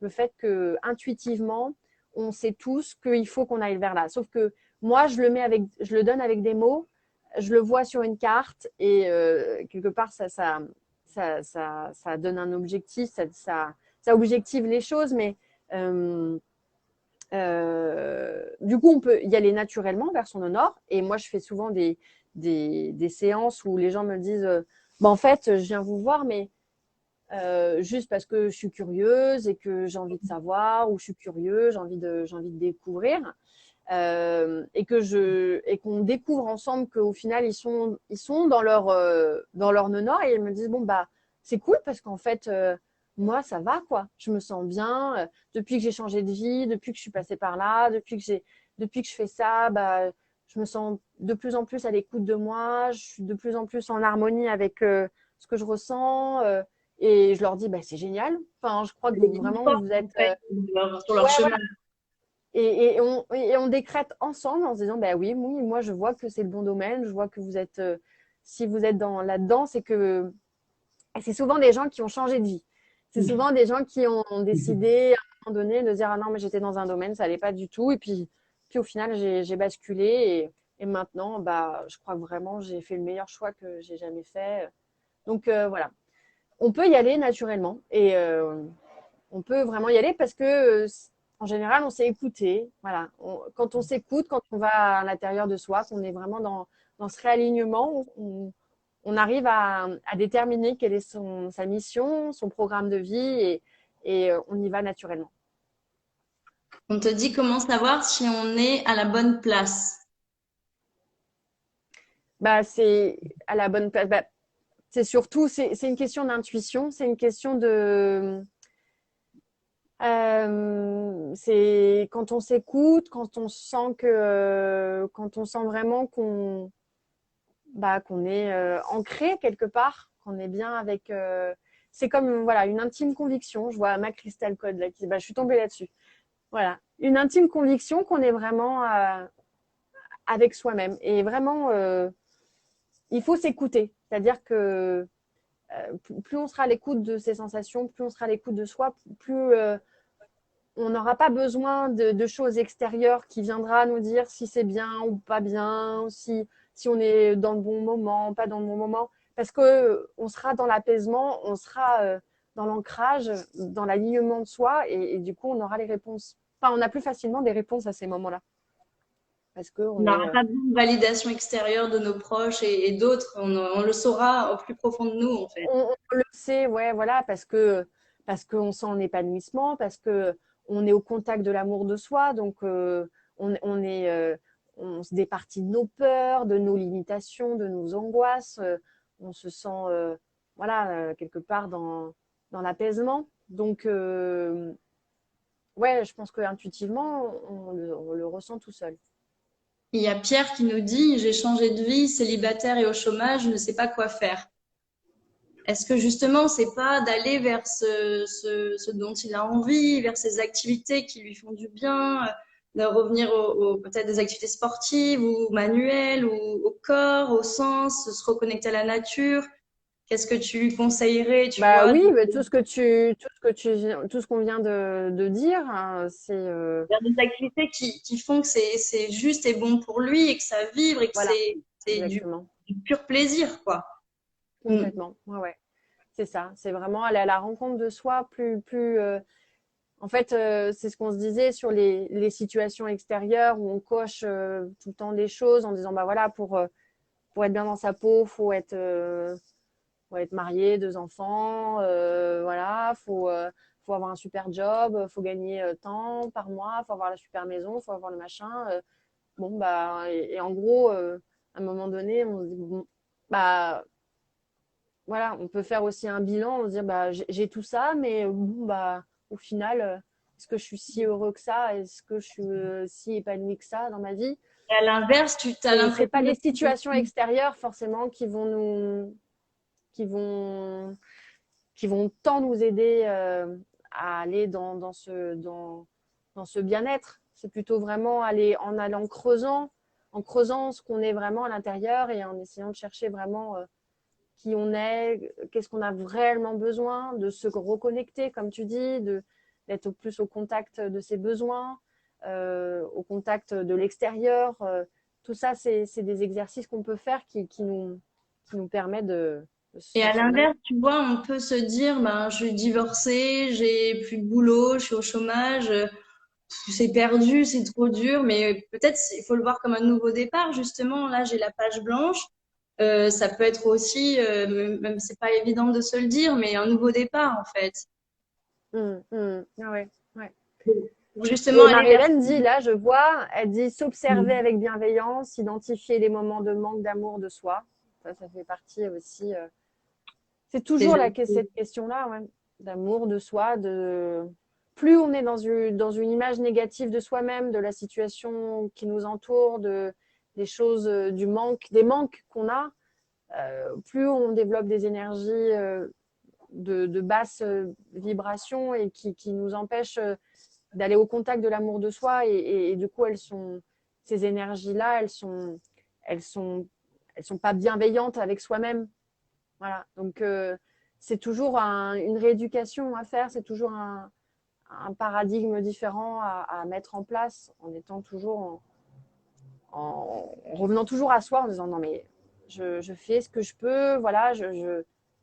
le fait que intuitivement, on sait tous qu'il faut qu'on aille vers là. Sauf que moi, je le donne avec des mots, je le vois sur une carte et quelque part, ça donne un objectif, ça objective les choses, mais euh, du coup, on peut y aller naturellement vers son nord. Et moi, je fais souvent des séances où les gens me disent bah, en fait, je viens vous voir, mais juste parce que je suis curieuse et que j'ai envie de savoir, ou je suis curieux, j'ai envie de découvrir. Et qu'on découvre ensemble qu'au final, ils sont dans leur nœud nord et ils me disent bon, bah, c'est cool parce qu'en fait, moi, ça va, quoi. Je me sens bien. Depuis que j'ai changé de vie, depuis que je suis passée par là, depuis que je fais ça, bah, je me sens de plus en plus à l'écoute de moi. Je suis de plus en plus en harmonie avec ce que je ressens. Et je leur dis, bah, c'est génial. Enfin, je crois que Les vraiment, forces, vous en êtes. fait, sur leur Ouais, chemin. voilà. Et on décrète ensemble en se disant, bah oui, oui, moi, je vois que c'est le bon domaine. Je vois que vous êtes. Si vous êtes là-dedans, c'est que. Et c'est souvent des gens qui ont changé de vie. C'est souvent des gens qui ont décidé à un moment donné de dire, ah non, mais j'étais dans un domaine, ça allait pas du tout. Et puis au final, j'ai basculé. Et maintenant, bah, je crois que vraiment, j'ai fait le meilleur choix que j'ai jamais fait. Donc voilà. On peut y aller naturellement et on peut vraiment y aller parce que en général, on s'est écouté. Voilà. Quand on s'écoute, quand on va à l'intérieur de soi, qu'on est vraiment dans ce réalignement, on arrive à déterminer quelle est sa mission, son programme de vie et on y va naturellement. On te dit comment savoir si on est à la bonne place. Bah, c'est à la bonne place. Bah, c'est surtout, c'est une question d'intuition, c'est une question de, c'est quand on s'écoute, quand on sent vraiment qu'on est ancré quelque part, qu'on est bien avec. C'est comme voilà une intime conviction. Je vois ma Crystal Code là qui, bah, je suis tombée là-dessus. Voilà, une intime conviction qu'on est vraiment avec soi-même et vraiment il faut s'écouter. C'est-à-dire que plus on sera à l'écoute de ses sensations, plus on sera à l'écoute de soi, plus on n'aura pas besoin de choses extérieures qui viendra nous dire si c'est bien ou pas bien, si on est dans le bon moment, pas dans le bon moment, parce que on sera dans l'apaisement, on sera dans l'ancrage, dans l'alignement de soi, et du coup, on aura les réponses. Enfin, on a plus facilement des réponses à ces moments-là. Parce On qu'on est. n'aura pas besoin de validation extérieure de nos proches et d'autres. On le saura au plus profond de nous, en fait. On le sait, ouais, voilà, parce qu'on sent l'épanouissement, parce que on est au contact de l'amour de soi, donc on se départit de nos peurs, de nos limitations, de nos angoisses. On se sent, voilà, quelque part dans l'apaisement. Donc, ouais, je pense que intuitivement, on le ressent tout seul. Il y a Pierre qui nous dit, j'ai changé de vie, célibataire et au chômage, je ne sais pas quoi faire. Est-ce que justement, c'est pas d'aller vers ce dont il a envie, vers ses activités qui lui font du bien, de revenir peut-être des activités sportives ou manuelles ou au corps, au sens, se reconnecter à la nature? Qu'est-ce que tu lui conseillerais, tu Bah vois, oui, mais tout ce qu'on vient de dire, hein, c'est vers des activités qui font que c'est juste et bon pour lui et que ça vibre et que voilà, c'est exactement, du pur plaisir, quoi. Mm. complètement. Ouais, ouais. C'est ça, c'est vraiment aller à la rencontre de soi en fait, c'est ce qu'on se disait sur les situations extérieures où on coche tout le temps des choses en disant, bah voilà, pour être bien dans sa peau, faut être marié, deux enfants, voilà, faut avoir un super job, faut gagner tant par mois, faut avoir la super maison, faut avoir le machin. Bon, bah, et en gros, à un moment donné, on se dit, bon, bah, voilà, on peut faire aussi un bilan, on se dire bah j'ai tout ça, mais bon bah au final, est-ce que je suis si heureux que ça? Est-ce que je suis si épanouie que ça dans ma vie? Et à l'inverse, tu as C'est l'impression pas de... les situations extérieures forcément qui vont qui vont tant nous aider à aller dans ce bien-être. C'est plutôt vraiment aller en allant en creusant ce qu'on est vraiment à l'intérieur et en essayant de chercher vraiment qui on est, qu'est-ce qu'on a réellement besoin, de se reconnecter, comme tu dis, d'être plus au contact de ses besoins, au contact de l'extérieur. Tout ça, c'est des exercices qu'on peut faire qui nous permettent de se Et à sentir mieux. l'inverse, tu vois, on peut se dire, ben, je suis divorcée, j'ai plus de boulot, je suis au chômage, c'est perdu, c'est trop dur, mais peut-être il faut le voir comme un nouveau départ, justement. Là, j'ai la page blanche. Ça peut être aussi, même c'est pas évident de se le dire, mais un nouveau départ, en fait. Ah ouais, ouais. Pour justement Et aller vers... Marie-Hélène dit, là, je vois, elle dit s'observer avec bienveillance, identifier les moments de manque d'amour de soi. Ça fait partie aussi. C'est toujours cette question-là, ouais, d'amour de soi, de plus on est dans une image négative de soi-même, de la situation qui nous entoure, des choses, du manque, des manques qu'on a, plus on développe des énergies de basse vibration et qui nous empêchent d'aller au contact de l'amour de soi. Et du coup, ces énergies-là, elles sont, elles sont pas bienveillantes avec soi-même. Voilà. Donc, c'est toujours une rééducation à faire, c'est toujours un paradigme différent à mettre en place en étant toujours en revenant toujours à soi en disant non, mais je fais ce que je peux, voilà,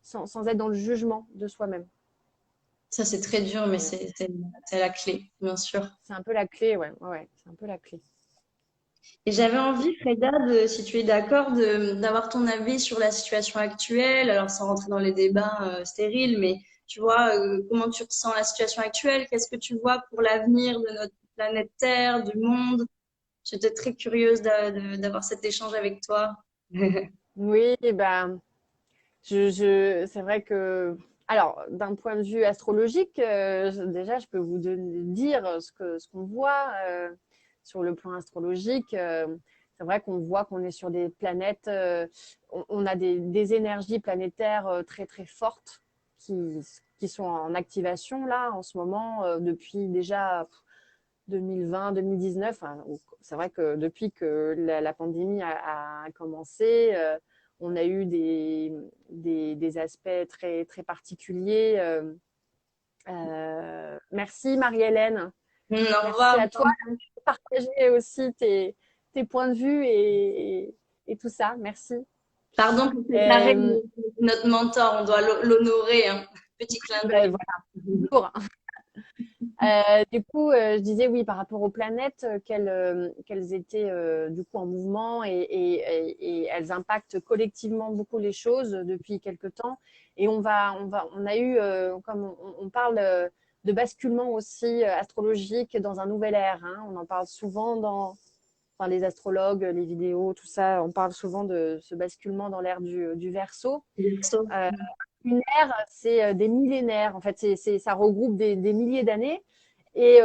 sans être dans le jugement de soi-même. Ça, c'est très dur, mais Et c'est la clé, bien sûr. c'est un peu la clé, ouais, ouais, c'est un peu la clé. Et j'avais envie, Freda, si tu es d'accord, d'avoir ton avis sur la situation actuelle. Alors, sans rentrer dans les débats stériles, mais tu vois, comment tu ressens la situation actuelle? Qu'est-ce que tu vois pour l'avenir de notre planète Terre, du monde? J'étais très curieuse d'avoir cet échange avec toi. Oui, ben, c'est vrai que, alors, d'un point de vue astrologique, déjà, je peux dire ce qu'on voit sur le plan astrologique. C'est vrai qu'on voit qu'on est sur des planètes, on a des énergies planétaires très très fortes qui sont en activation là en ce moment depuis déjà 2020-2019. Hein. C'est vrai que depuis que la pandémie a commencé, on a eu des aspects très, très particuliers. Merci Marie-Hélène. Au Merci revoir. à toi de partager aussi tes points de vue et tout ça. Merci. Pardon pour séparer Euh, notre mentor, on doit l'honorer, hein. Petit clin Ben, d'œil. voilà. Du coup, je disais oui, par rapport aux planètes, qu'elles étaient du coup en mouvement et elles impactent collectivement beaucoup les choses depuis quelque temps. Et on a eu, comme on parle de basculement aussi astrologique dans un nouvel ère. Hein. On en parle souvent enfin, les astrologues, les vidéos, tout ça. On parle souvent de ce basculement dans l'ère du Verseau. Verseau. Euh, une ère, c'est des millénaires. En fait, ça regroupe des milliers d'années. Et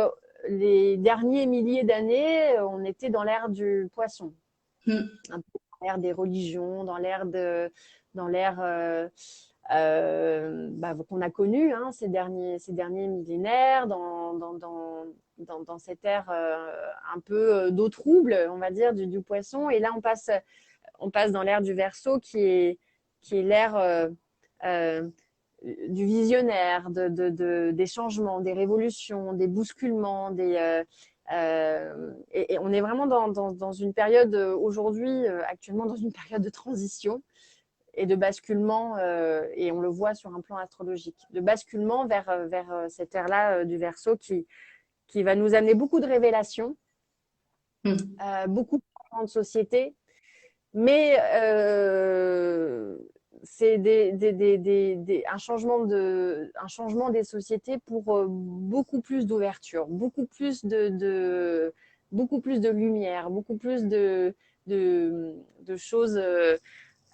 les derniers milliers d'années, on était dans l'ère du poisson, Mm. un peu dans l'ère des religions, dans l'ère qu'on a connue ces derniers millénaires, dans cette ère un peu d'eau trouble, on va dire, du poisson. Et là, on passe dans l'ère du Verseau qui est l'ère euh, du visionnaire, des changements, des révolutions, des bousculements, et on est vraiment dans une période aujourd'hui, actuellement dans une période de transition et de basculement, et on le voit sur un plan astrologique, de basculement vers cette ère-là du Verseau qui va nous amener beaucoup de révélations, Mm. beaucoup de changements de société, mais c'est un changement des sociétés pour beaucoup plus d'ouverture, beaucoup plus de lumière, beaucoup plus de choses, euh,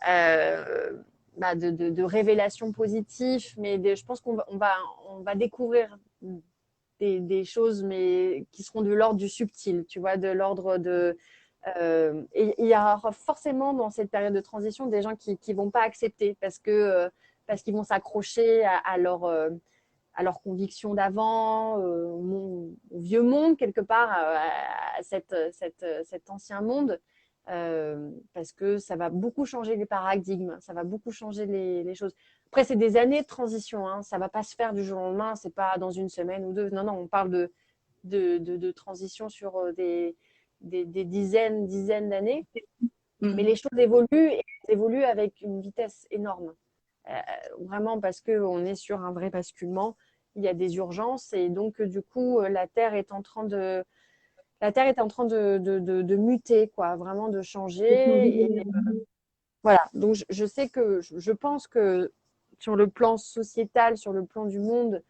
de révélations positives. Mais je pense on va découvrir des choses, mais qui seront de l'ordre du subtil, tu vois, de l'ordre de et il y aura forcément dans cette période de transition des gens qui vont pas accepter parce qu'ils vont s'accrocher à leurs convictions d'avant, au vieux monde quelque part, à cet ancien monde, parce que ça va beaucoup changer les paradigmes, ça va beaucoup changer les choses. Après, c'est des années de transition, hein, ça va pas se faire du jour au lendemain, c'est pas dans une semaine ou deux. Non, non, on parle de transition sur des dizaines d'années, mais les Mm. choses évoluent et elles évoluent avec une vitesse énorme. Euh, Vraiment parce qu'on est sur un vrai basculement, il y a des urgences et donc du coup la Terre est en train de muter, quoi, vraiment de changer. Et voilà, donc je sais que je pense que sur le plan sociétal, sur le plan du monde,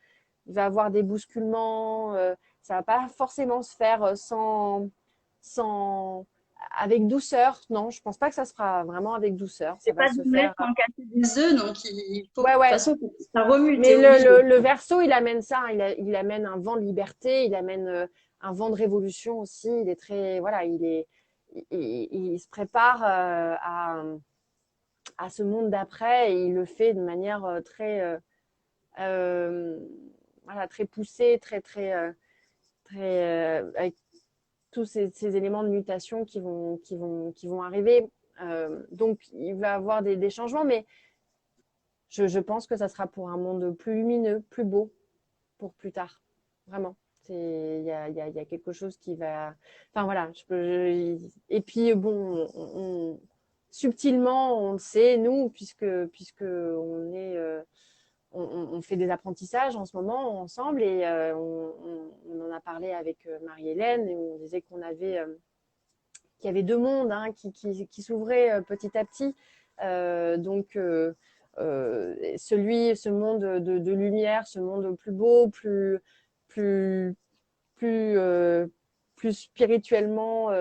il va y avoir des bousculements. Ça va pas forcément se faire sans, avec douceur. Non, je pense pas que ça se fera vraiment avec douceur. Ça C'est va pas se du lait faire. sans casser des œufs, donc il faut, de Ouais, toute ouais. façon, ça remue, Mais t'es obligé. le Verseau, il amène ça. Il amène un vent de liberté. Il amène un vent de révolution aussi. Il est très, voilà, il se prépare à ce monde d'après et il le fait de manière très, euh, voilà, très poussée, avec tous ces éléments de mutation qui vont arriver. Donc, il va y avoir des changements, mais je pense que ça sera pour un monde plus lumineux, plus beau, pour plus tard. Vraiment. Il y a quelque chose qui va. Enfin, voilà. Et puis, bon, subtilement, on le sait, nous, puisque on est. On fait des apprentissages en ce moment ensemble et on en a parlé avec Marie-Hélène et on disait qu'il y avait deux mondes hein, qui s'ouvraient petit à petit. Donc, ce monde de lumière, ce monde plus beau, plus, plus, plus spirituellement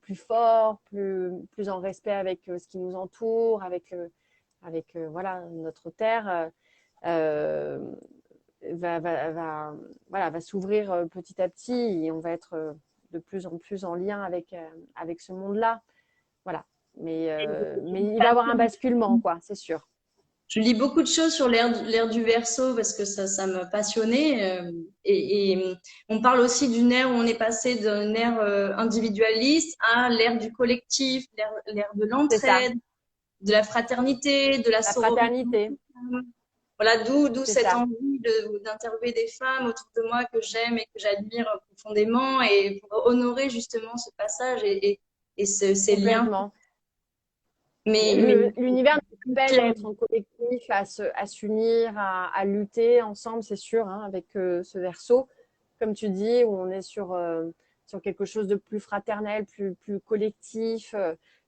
plus fort, plus en respect avec ce qui nous entoure, avec voilà, notre terre, euh, voilà, va s'ouvrir petit à petit et on va être de plus en plus en lien avec ce monde-là. Voilà. Mais il va y avoir un basculement, quoi, c'est sûr. Je lis beaucoup de choses sur l'ère du Verseau parce que ça me passionnait. On parle aussi d'une ère où on est passé d'une ère individualiste à l'ère du collectif, l'ère de C'est ça, l'entraide, de la fraternité, de la la sororité. fraternité, Voilà, d'où c'est cette ça, envie d'interviewer des femmes autour de moi que j'aime et que j'admire profondément et pour honorer justement ce passage et ces liens. complètement. Mais L'univers belle clair. d'être en collectif, à s'unir, à lutter ensemble, c'est sûr, hein, avec ce Verseau, comme tu dis, où on est sur quelque chose de plus fraternel, plus collectif,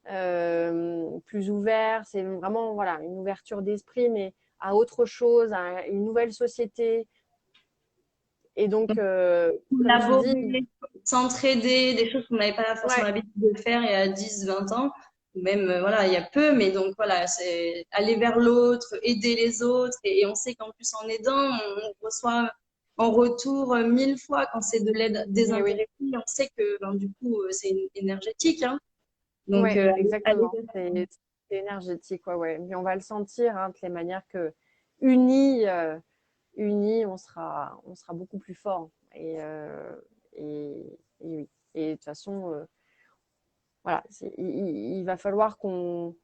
plus ouvert. C'est vraiment voilà, une ouverture d'esprit, mais à autre chose, à une nouvelle société. Et donc, comme tu dis, Collaborer, s'entraider, des choses qu'on n'avait pas forcément ouais, l'habitude de faire il y a 10, 20 ans, ou même voilà, il y a peu, mais donc voilà, c'est aller vers l'autre, aider les autres, et on sait qu'en plus en aidant, on reçoit en retour 1000 fois quand c'est de l'aide mais oui, désintéressée, on sait que ben, du coup c'est énergétique, hein. Donc ouais, aller exactement. C'est énergétique, ouais, ouais. Mais on va le sentir, hein, de les manières que unis, unis, on sera beaucoup plus fort. Et oui. Et de toute façon, voilà, il va falloir qu'on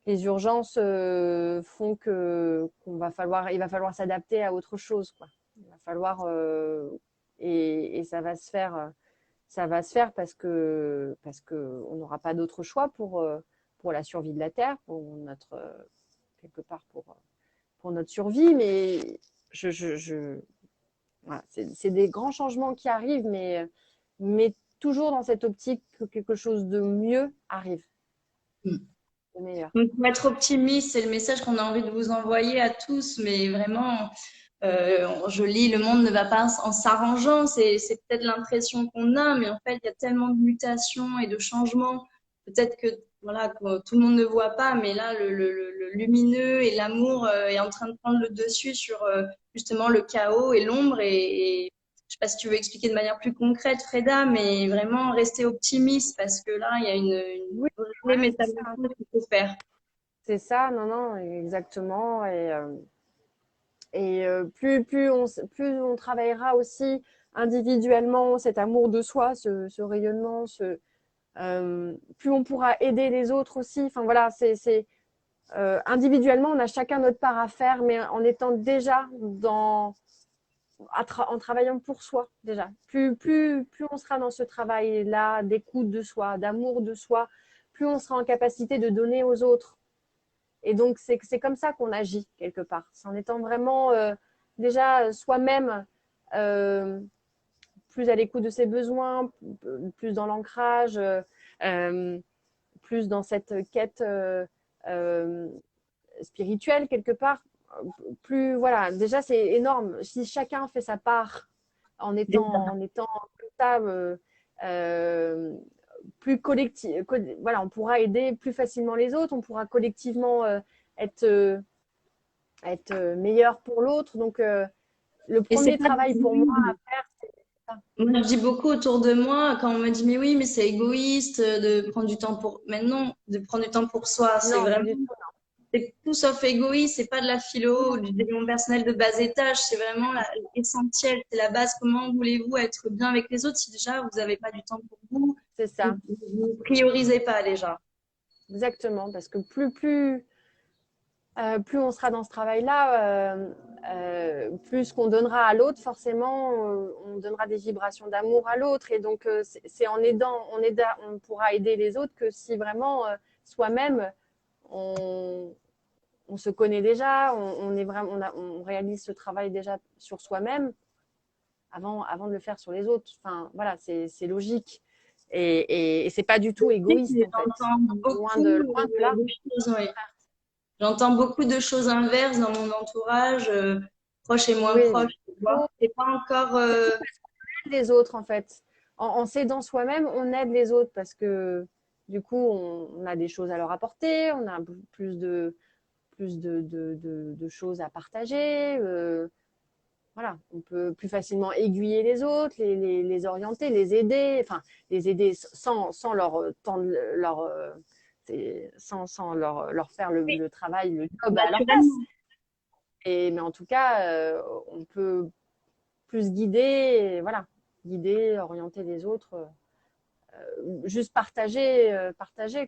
les urgences font que il va falloir s'adapter à autre chose, quoi. Il va falloir et ça va se faire parce que on n'aura pas d'autre choix pour la survie de la Terre, pour notre quelque part pour notre survie, mais je voilà, c'est des grands changements qui arrivent, mais toujours dans cette optique que quelque chose de mieux arrive, de meilleur. Donc, pour être optimiste, c'est le message qu'on a envie de vous envoyer à tous, mais vraiment, je lis, le monde ne va pas en s'arrangeant, c'est peut-être l'impression qu'on a, mais en fait, il y a tellement de mutations et de changements, peut-être que voilà, que tout le monde ne voit pas, mais là, le lumineux et l'amour est en train de prendre le dessus sur justement le chaos et l'ombre, et je sais pas si tu veux expliquer de manière plus concrète, Freda, mais vraiment rester optimiste parce que là, il y a Oui, une vraie ouais, c'est ça. métamorphose qu'il faut faire. C'est ça, non, non, exactement. Et plus on travaillera aussi individuellement cet amour de soi, ce rayonnement, plus on pourra aider les autres aussi. Enfin voilà, individuellement, on a chacun notre part à faire, mais en étant déjà en travaillant pour soi déjà. Plus on sera dans ce travail-là d'écoute de soi, d'amour de soi, plus on sera en capacité de donner aux autres. Et donc, c'est comme ça qu'on agit quelque part. C'est en étant vraiment déjà soi-même euh, plus à l'écoute de ses besoins, plus dans l'ancrage, euh, plus dans cette quête euh, spirituelle quelque part. Plus voilà, déjà c'est énorme. Si chacun fait sa part en étant comme ça, euh, plus collectif, voilà, on pourra aider plus facilement les autres, on pourra collectivement être être meilleur pour l'autre. Donc le Et c'est premier pas travail pour moi à faire, c'est ça. moi, je dis beaucoup autour de moi quand on me dit mais oui, mais c'est égoïste de prendre du temps pour. Mais non, de prendre du temps pour soi, c'est Non, pas vraiment du tout. c'est tout sauf égoïste. C'est pas de la philo ou du développement personnel de bas étage. C'est vraiment l'essentiel, c'est la base. Comment voulez-vous être bien avec les autres si déjà vous n'avez pas du temps pour vous, C'est vous ça, ne priorisez pas déjà. exactement. Parce que plus on sera dans ce travail-là, plus qu'on donnera à l'autre, forcément, on donnera des vibrations d'amour à l'autre. Et donc, c'est en aidant, on pourra aider les autres que si vraiment soi-même, on, on se connaît déjà, on est vraiment, on réalise ce travail déjà sur soi-même avant de le faire sur les autres. Enfin, voilà, c'est logique. Et c'est pas du tout égoïste, en fait. J'entends beaucoup Loin de là. de choses, ouais. J'entends beaucoup de choses inverses dans mon entourage, proches et moins Oui, proches, tu vois. C'est pas encore. c'est faux parce qu'on aide les autres, en fait. En s'aidant soi-même, on aide les autres parce que du coup, on a des choses à leur apporter, on a plus de choses à partager. Voilà, on peut plus facilement aiguiller les autres, les orienter, les aider, enfin, les aider sans leur tendre leur, sans leur faire Oui, le travail, le job à leur place. naturellement. Mais en tout cas, on peut plus guider, voilà, guider, orienter les autres, juste partager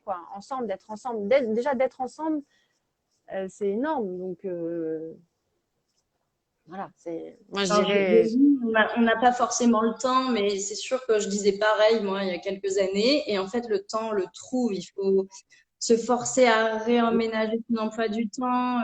quoi, ensemble, d'être ensemble. Déjà d'être ensemble, c'est énorme. Donc voilà, moi je Alors, dirais, on n'a pas forcément le temps, mais c'est sûr que je disais pareil, moi, il y a quelques années. Et en fait, le temps le trouve. Il faut. se forcer à réemménager son emploi du temps,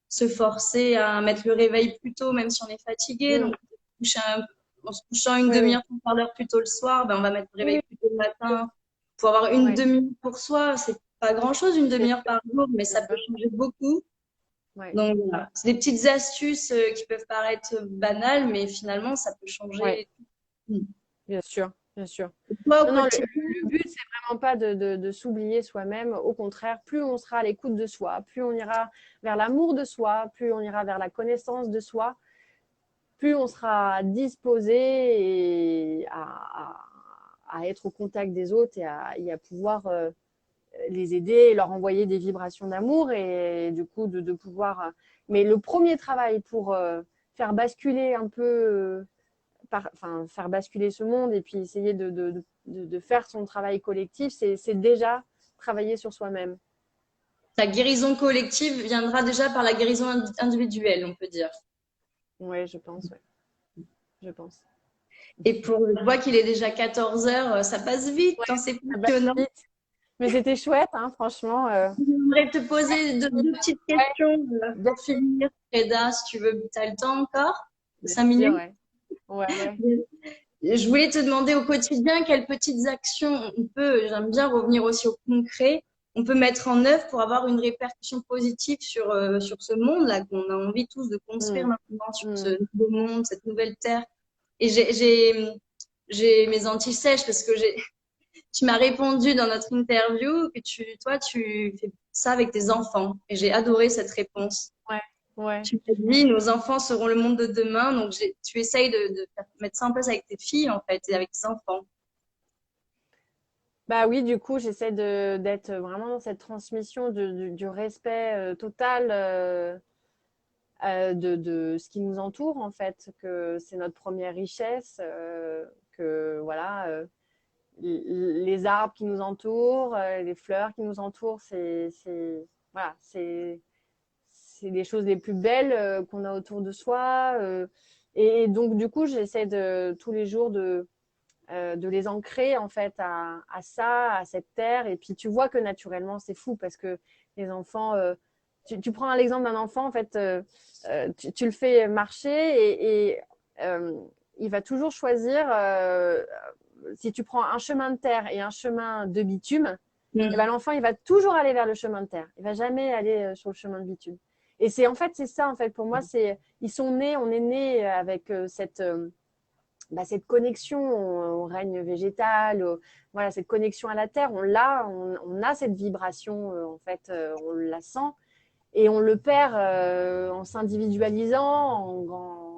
se forcer à mettre le réveil plus tôt, même si on est fatigué. Donc, Mm. en se couchant une Oui, oui, demi-heure, 3 heures plus tôt le soir, ben, on va mettre le oui, réveil plus tôt le matin pour avoir une oui, demi-heure pour soi. C'est pas grand-chose, une bien demi-heure sûr, par jour, mais bien ça peut sûr. changer beaucoup. Ouais, Donc, voilà. C'est des petites astuces qui peuvent paraître banales, mais finalement, ça peut ouais, changer tout. bien sûr, bien sûr. Toi, au Non, non, quotidien, le but, c'est vraiment pas de s'oublier soi-même. Au contraire, plus on sera à l'écoute de soi, plus on ira vers l'amour de soi, plus on ira vers la connaissance de soi, plus on sera disposé à être au contact des autres et à pouvoir les aider et leur envoyer des vibrations d'amour et du coup de pouvoir. Mais le premier travail pour faire basculer un peu, enfin faire basculer ce monde et puis essayer de faire son travail collectif, c'est déjà travailler sur soi-même. ta guérison collective viendra déjà par la guérison individuelle, on peut dire. Oui, je pense, ouais, je pense. Et je vois qu'il est déjà 14 heures, ça passe vite Ouais, quand c'est ça va passionnant. vite. Mais c'était chouette, hein, franchement. J'aimerais te poser deux petites Ouais, questions bien pour finir, Freda, si tu veux. Tu as le temps encore? Cinq sûr, minutes? ouais. Ouais, ouais. Je voulais te demander au quotidien quelles petites actions j'aime bien revenir aussi au concret, on peut mettre en œuvre pour avoir une répercussion positive sur ce monde-là qu'on a envie tous de construire Mm, maintenant, sur ce mm. nouveau monde, cette nouvelle terre. Et j'ai mes anti-sèches parce que tu m'as répondu dans notre interview que toi, tu fais ça avec tes enfants. Et j'ai adoré cette réponse. Ouais, ouais. Tu m'as dit, nos enfants seront le monde de demain. Donc, tu essayes de mettre ça en place avec tes filles, en fait, et avec tes enfants. Bah oui, du coup, j'essaie d'être vraiment dans cette transmission du respect total de ce qui nous entoure, en fait, que c'est notre première richesse, que voilà, les arbres qui nous entourent, les fleurs qui nous entourent, voilà, c'est les choses les plus belles qu'on a autour de soi. Et donc, du coup, j'essaie tous les jours de les ancrer en fait à ça, à cette terre. Et puis tu vois que naturellement, c'est fou parce que les enfants, tu prends l'exemple d'un enfant, en fait, tu le fais marcher et il va toujours choisir, si tu prends un chemin de terre et un chemin de bitume, et ben Mm. l'enfant, il va toujours aller vers le chemin de terre. Il va jamais aller sur le chemin de bitume. Et c'est en fait, c'est ça, en fait, pour moi, ils sont nés, on est nés avec cette connexion au règne végétal, voilà, cette connexion à la terre, on a cette vibration, en fait, on la sent et on le perd en s'individualisant, en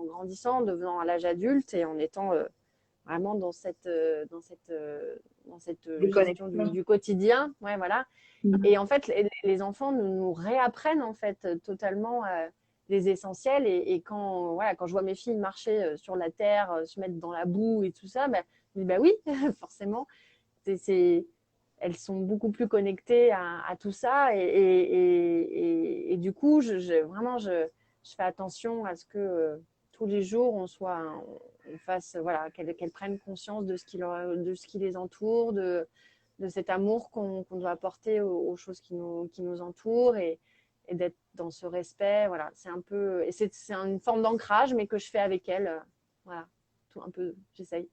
grandissant, en devenant à l'âge adulte et en étant vraiment dans cette gestion Déconnexion. du quotidien. Ouais, voilà. Mm. Et en fait, les enfants nous réapprennent en fait totalement les essentiels. Et quand, voilà, quand je vois mes filles marcher sur la terre, se mettre dans la boue et tout ça, bah, je dis bah oui, forcément, elles sont beaucoup plus connectées à tout ça. Et du coup, vraiment, je fais attention à ce que tous les jours, on fasse, voilà, qu'elles prennent conscience de ce qui les entoure, de cet amour qu'on doit apporter aux choses qui nous entourent et d'être dans ce respect. Voilà, c'est un peu, et c'est une forme d'ancrage, mais que je fais avec elles. Voilà, tout un peu, j'essaye.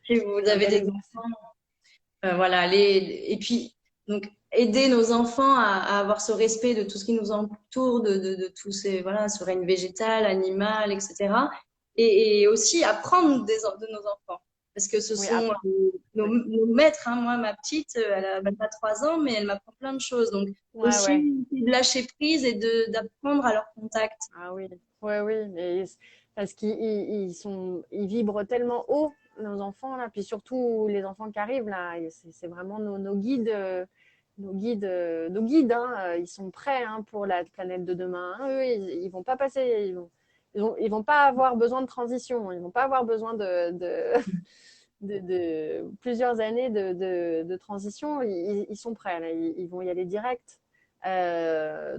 Si vous C'est un avez bel des exercice. enfants, voilà, et puis, donc, aider nos enfants à avoir ce respect de tout ce qui nous entoure, de tous ces, voilà, ce règne végétal, animal, etc. Et aussi apprendre de nos enfants. Parce que ce Oui, sont apprendre. Ouais, nos maîtres, hein. Moi, ma petite, elle a même pas 3 ans, mais elle m'apprend plein de choses. Donc, ouais, ouais. aussi, de lâcher prise et d'apprendre à leur contact. Ah oui, ouais, oui, mais parce qu'ils vibrent tellement haut, nos enfants là, puis surtout les enfants qui arrivent là, et c'est vraiment nos guides, nos guides, hein, ils sont prêts hein, pour la planète de demain. Hein. Eux, ils vont pas passer, ils vont pas avoir besoin de transition, ils vont pas avoir besoin de plusieurs années de transition, ils sont prêts là, ils vont y aller direct.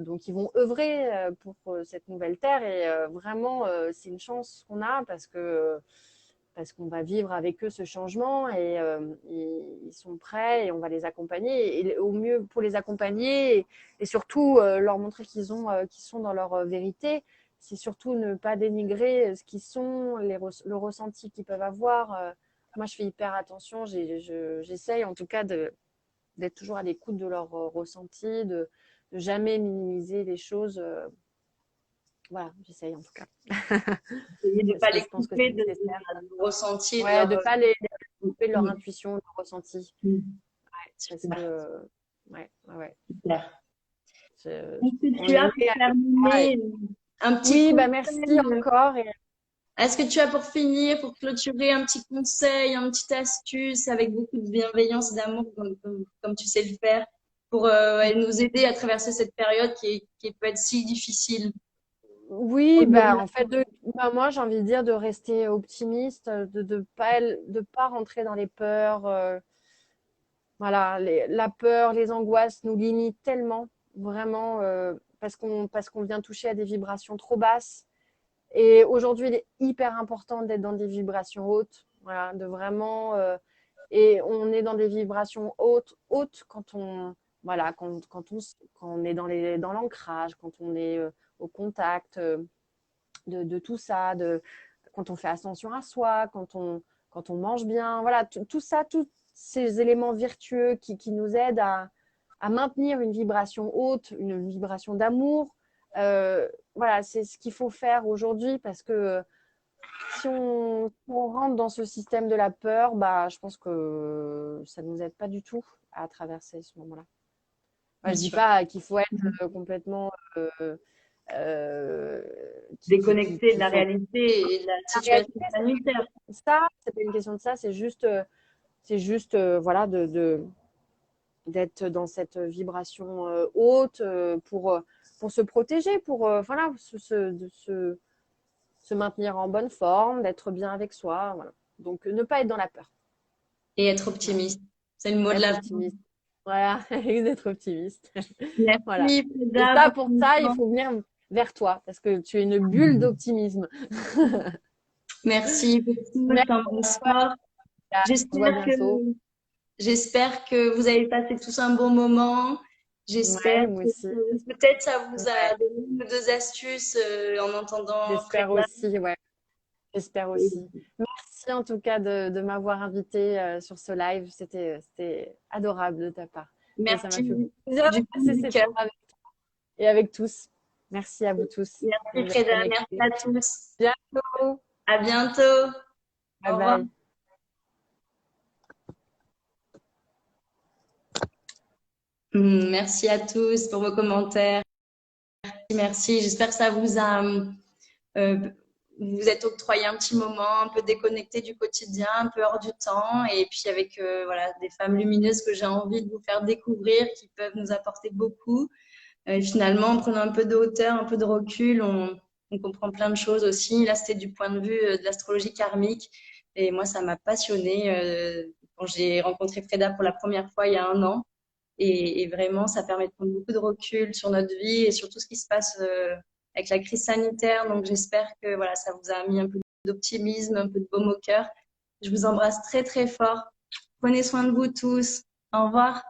Donc ils vont œuvrer pour cette nouvelle terre et vraiment c'est une chance qu'on a parce qu'on va vivre avec eux ce changement et ils sont prêts et on va les accompagner et au mieux pour les accompagner et surtout leur montrer qu'ils sont dans leur vérité. C'est surtout ne pas dénigrer ce qu'ils sont, le ressenti qu'ils peuvent avoir. Moi, je fais hyper attention. J'essaye en tout cas d'être toujours à l'écoute de leur ressenti, de jamais minimiser les choses. Voilà, j'essaye en tout cas. Essayer de ne Parce pas que les je pense que couper c'est de nécessaire. leur ressenti, de Ouais, leur… de pas les couper de leur Mm, intuition, de leur ressenti. mm. Ouais, parce Super, que, ouais. super. Je- Est-ce que on tu est as né pour à- ouais. terminer un petit Oui, bah merci conseil? encore. Et Est-ce que tu as pour finir, pour clôturer, un petit conseil, une petite astuce avec beaucoup de bienveillance et d'amour, comme tu sais le faire, pour nous aider à traverser cette période qui peut être si difficile au oui, niveau de bah la… en fait, bah, moi j'ai envie de dire de rester optimiste, de pas rentrer dans les peurs. Voilà, la peur, les angoisses nous limitent tellement, vraiment, parce qu'on vient toucher à des vibrations trop basses. Et aujourd'hui, il est hyper important d'être dans des vibrations hautes, voilà, de vraiment. Et on est dans des vibrations hautes quand on, voilà, quand on est dans l'ancrage, quand on est au contact de tout ça, quand on fait attention à soi, quand on mange bien, voilà, tout ça, tous ces éléments vertueux qui nous aident à maintenir une vibration haute, une vibration d'amour. Voilà, c'est ce qu'il faut faire aujourd'hui parce que si on rentre dans ce système de la peur, bah, je pense que ça ne nous aide pas du tout à traverser ce moment-là. Enfin, Bien je dis sûr. pas qu'il faut être complètement euh, Déconnecter de qu'il la faut réalité et de la la situation réalité, sanitaire. c'est pas une question de ça, c'est juste voilà d'être dans cette vibration haute pour se protéger, pour voilà se maintenir en bonne forme, d'être bien avec soi, voilà. Donc ne pas être dans la peur, Et être voilà. optimiste. C'est le mot de Être la fin. optimiste, voilà, d'être optimiste, voilà. Merci, Et Frida, ça, pour pour ton ça, il temps. faut venir vers toi parce que tu es une bulle d'optimisme. Merci beaucoup, je Merci t'embrasse à fort. toi. On se voit J'espère que, bientôt. j'espère que vous avez passé tous un bon moment. J'espère Ouais, moi que aussi. peut-être ça vous Ouais, a donné une ou deux astuces en entendant j'espère Frida. aussi, ouais. J'espère aussi. Merci en tout cas de m'avoir invité sur ce live. C'était adorable de ta part. Et ça m'a fait Merci plaisir de du fond passer du ces cœur. temps avec toi et avec tous. Merci à vous tous Merci d'être Frida, merci connectés. à tous. Bientôt. À bientôt. Bye Au revoir. bye. Merci à tous pour vos commentaires. Merci. J'espère que ça vous a euh, vous êtes octroyé un petit moment, un peu déconnecté du quotidien, un peu hors du temps, et puis avec voilà des femmes lumineuses que j'ai envie de vous faire découvrir, qui peuvent nous apporter beaucoup. Et finalement, en prenant un peu de hauteur, un peu de recul, on comprend plein de choses aussi. Là, c'était du point de vue de l'astrologie karmique, et moi, ça m'a passionnée quand j'ai rencontré Freda pour la première fois il y a un an. Et vraiment, ça permet de prendre beaucoup de recul sur notre vie et sur tout ce qui se passe avec la crise sanitaire. Donc, j'espère que voilà, ça vous a mis un peu d'optimisme, un peu de baume au cœur. Je vous embrasse très, très fort. Prenez soin de vous tous. Au revoir.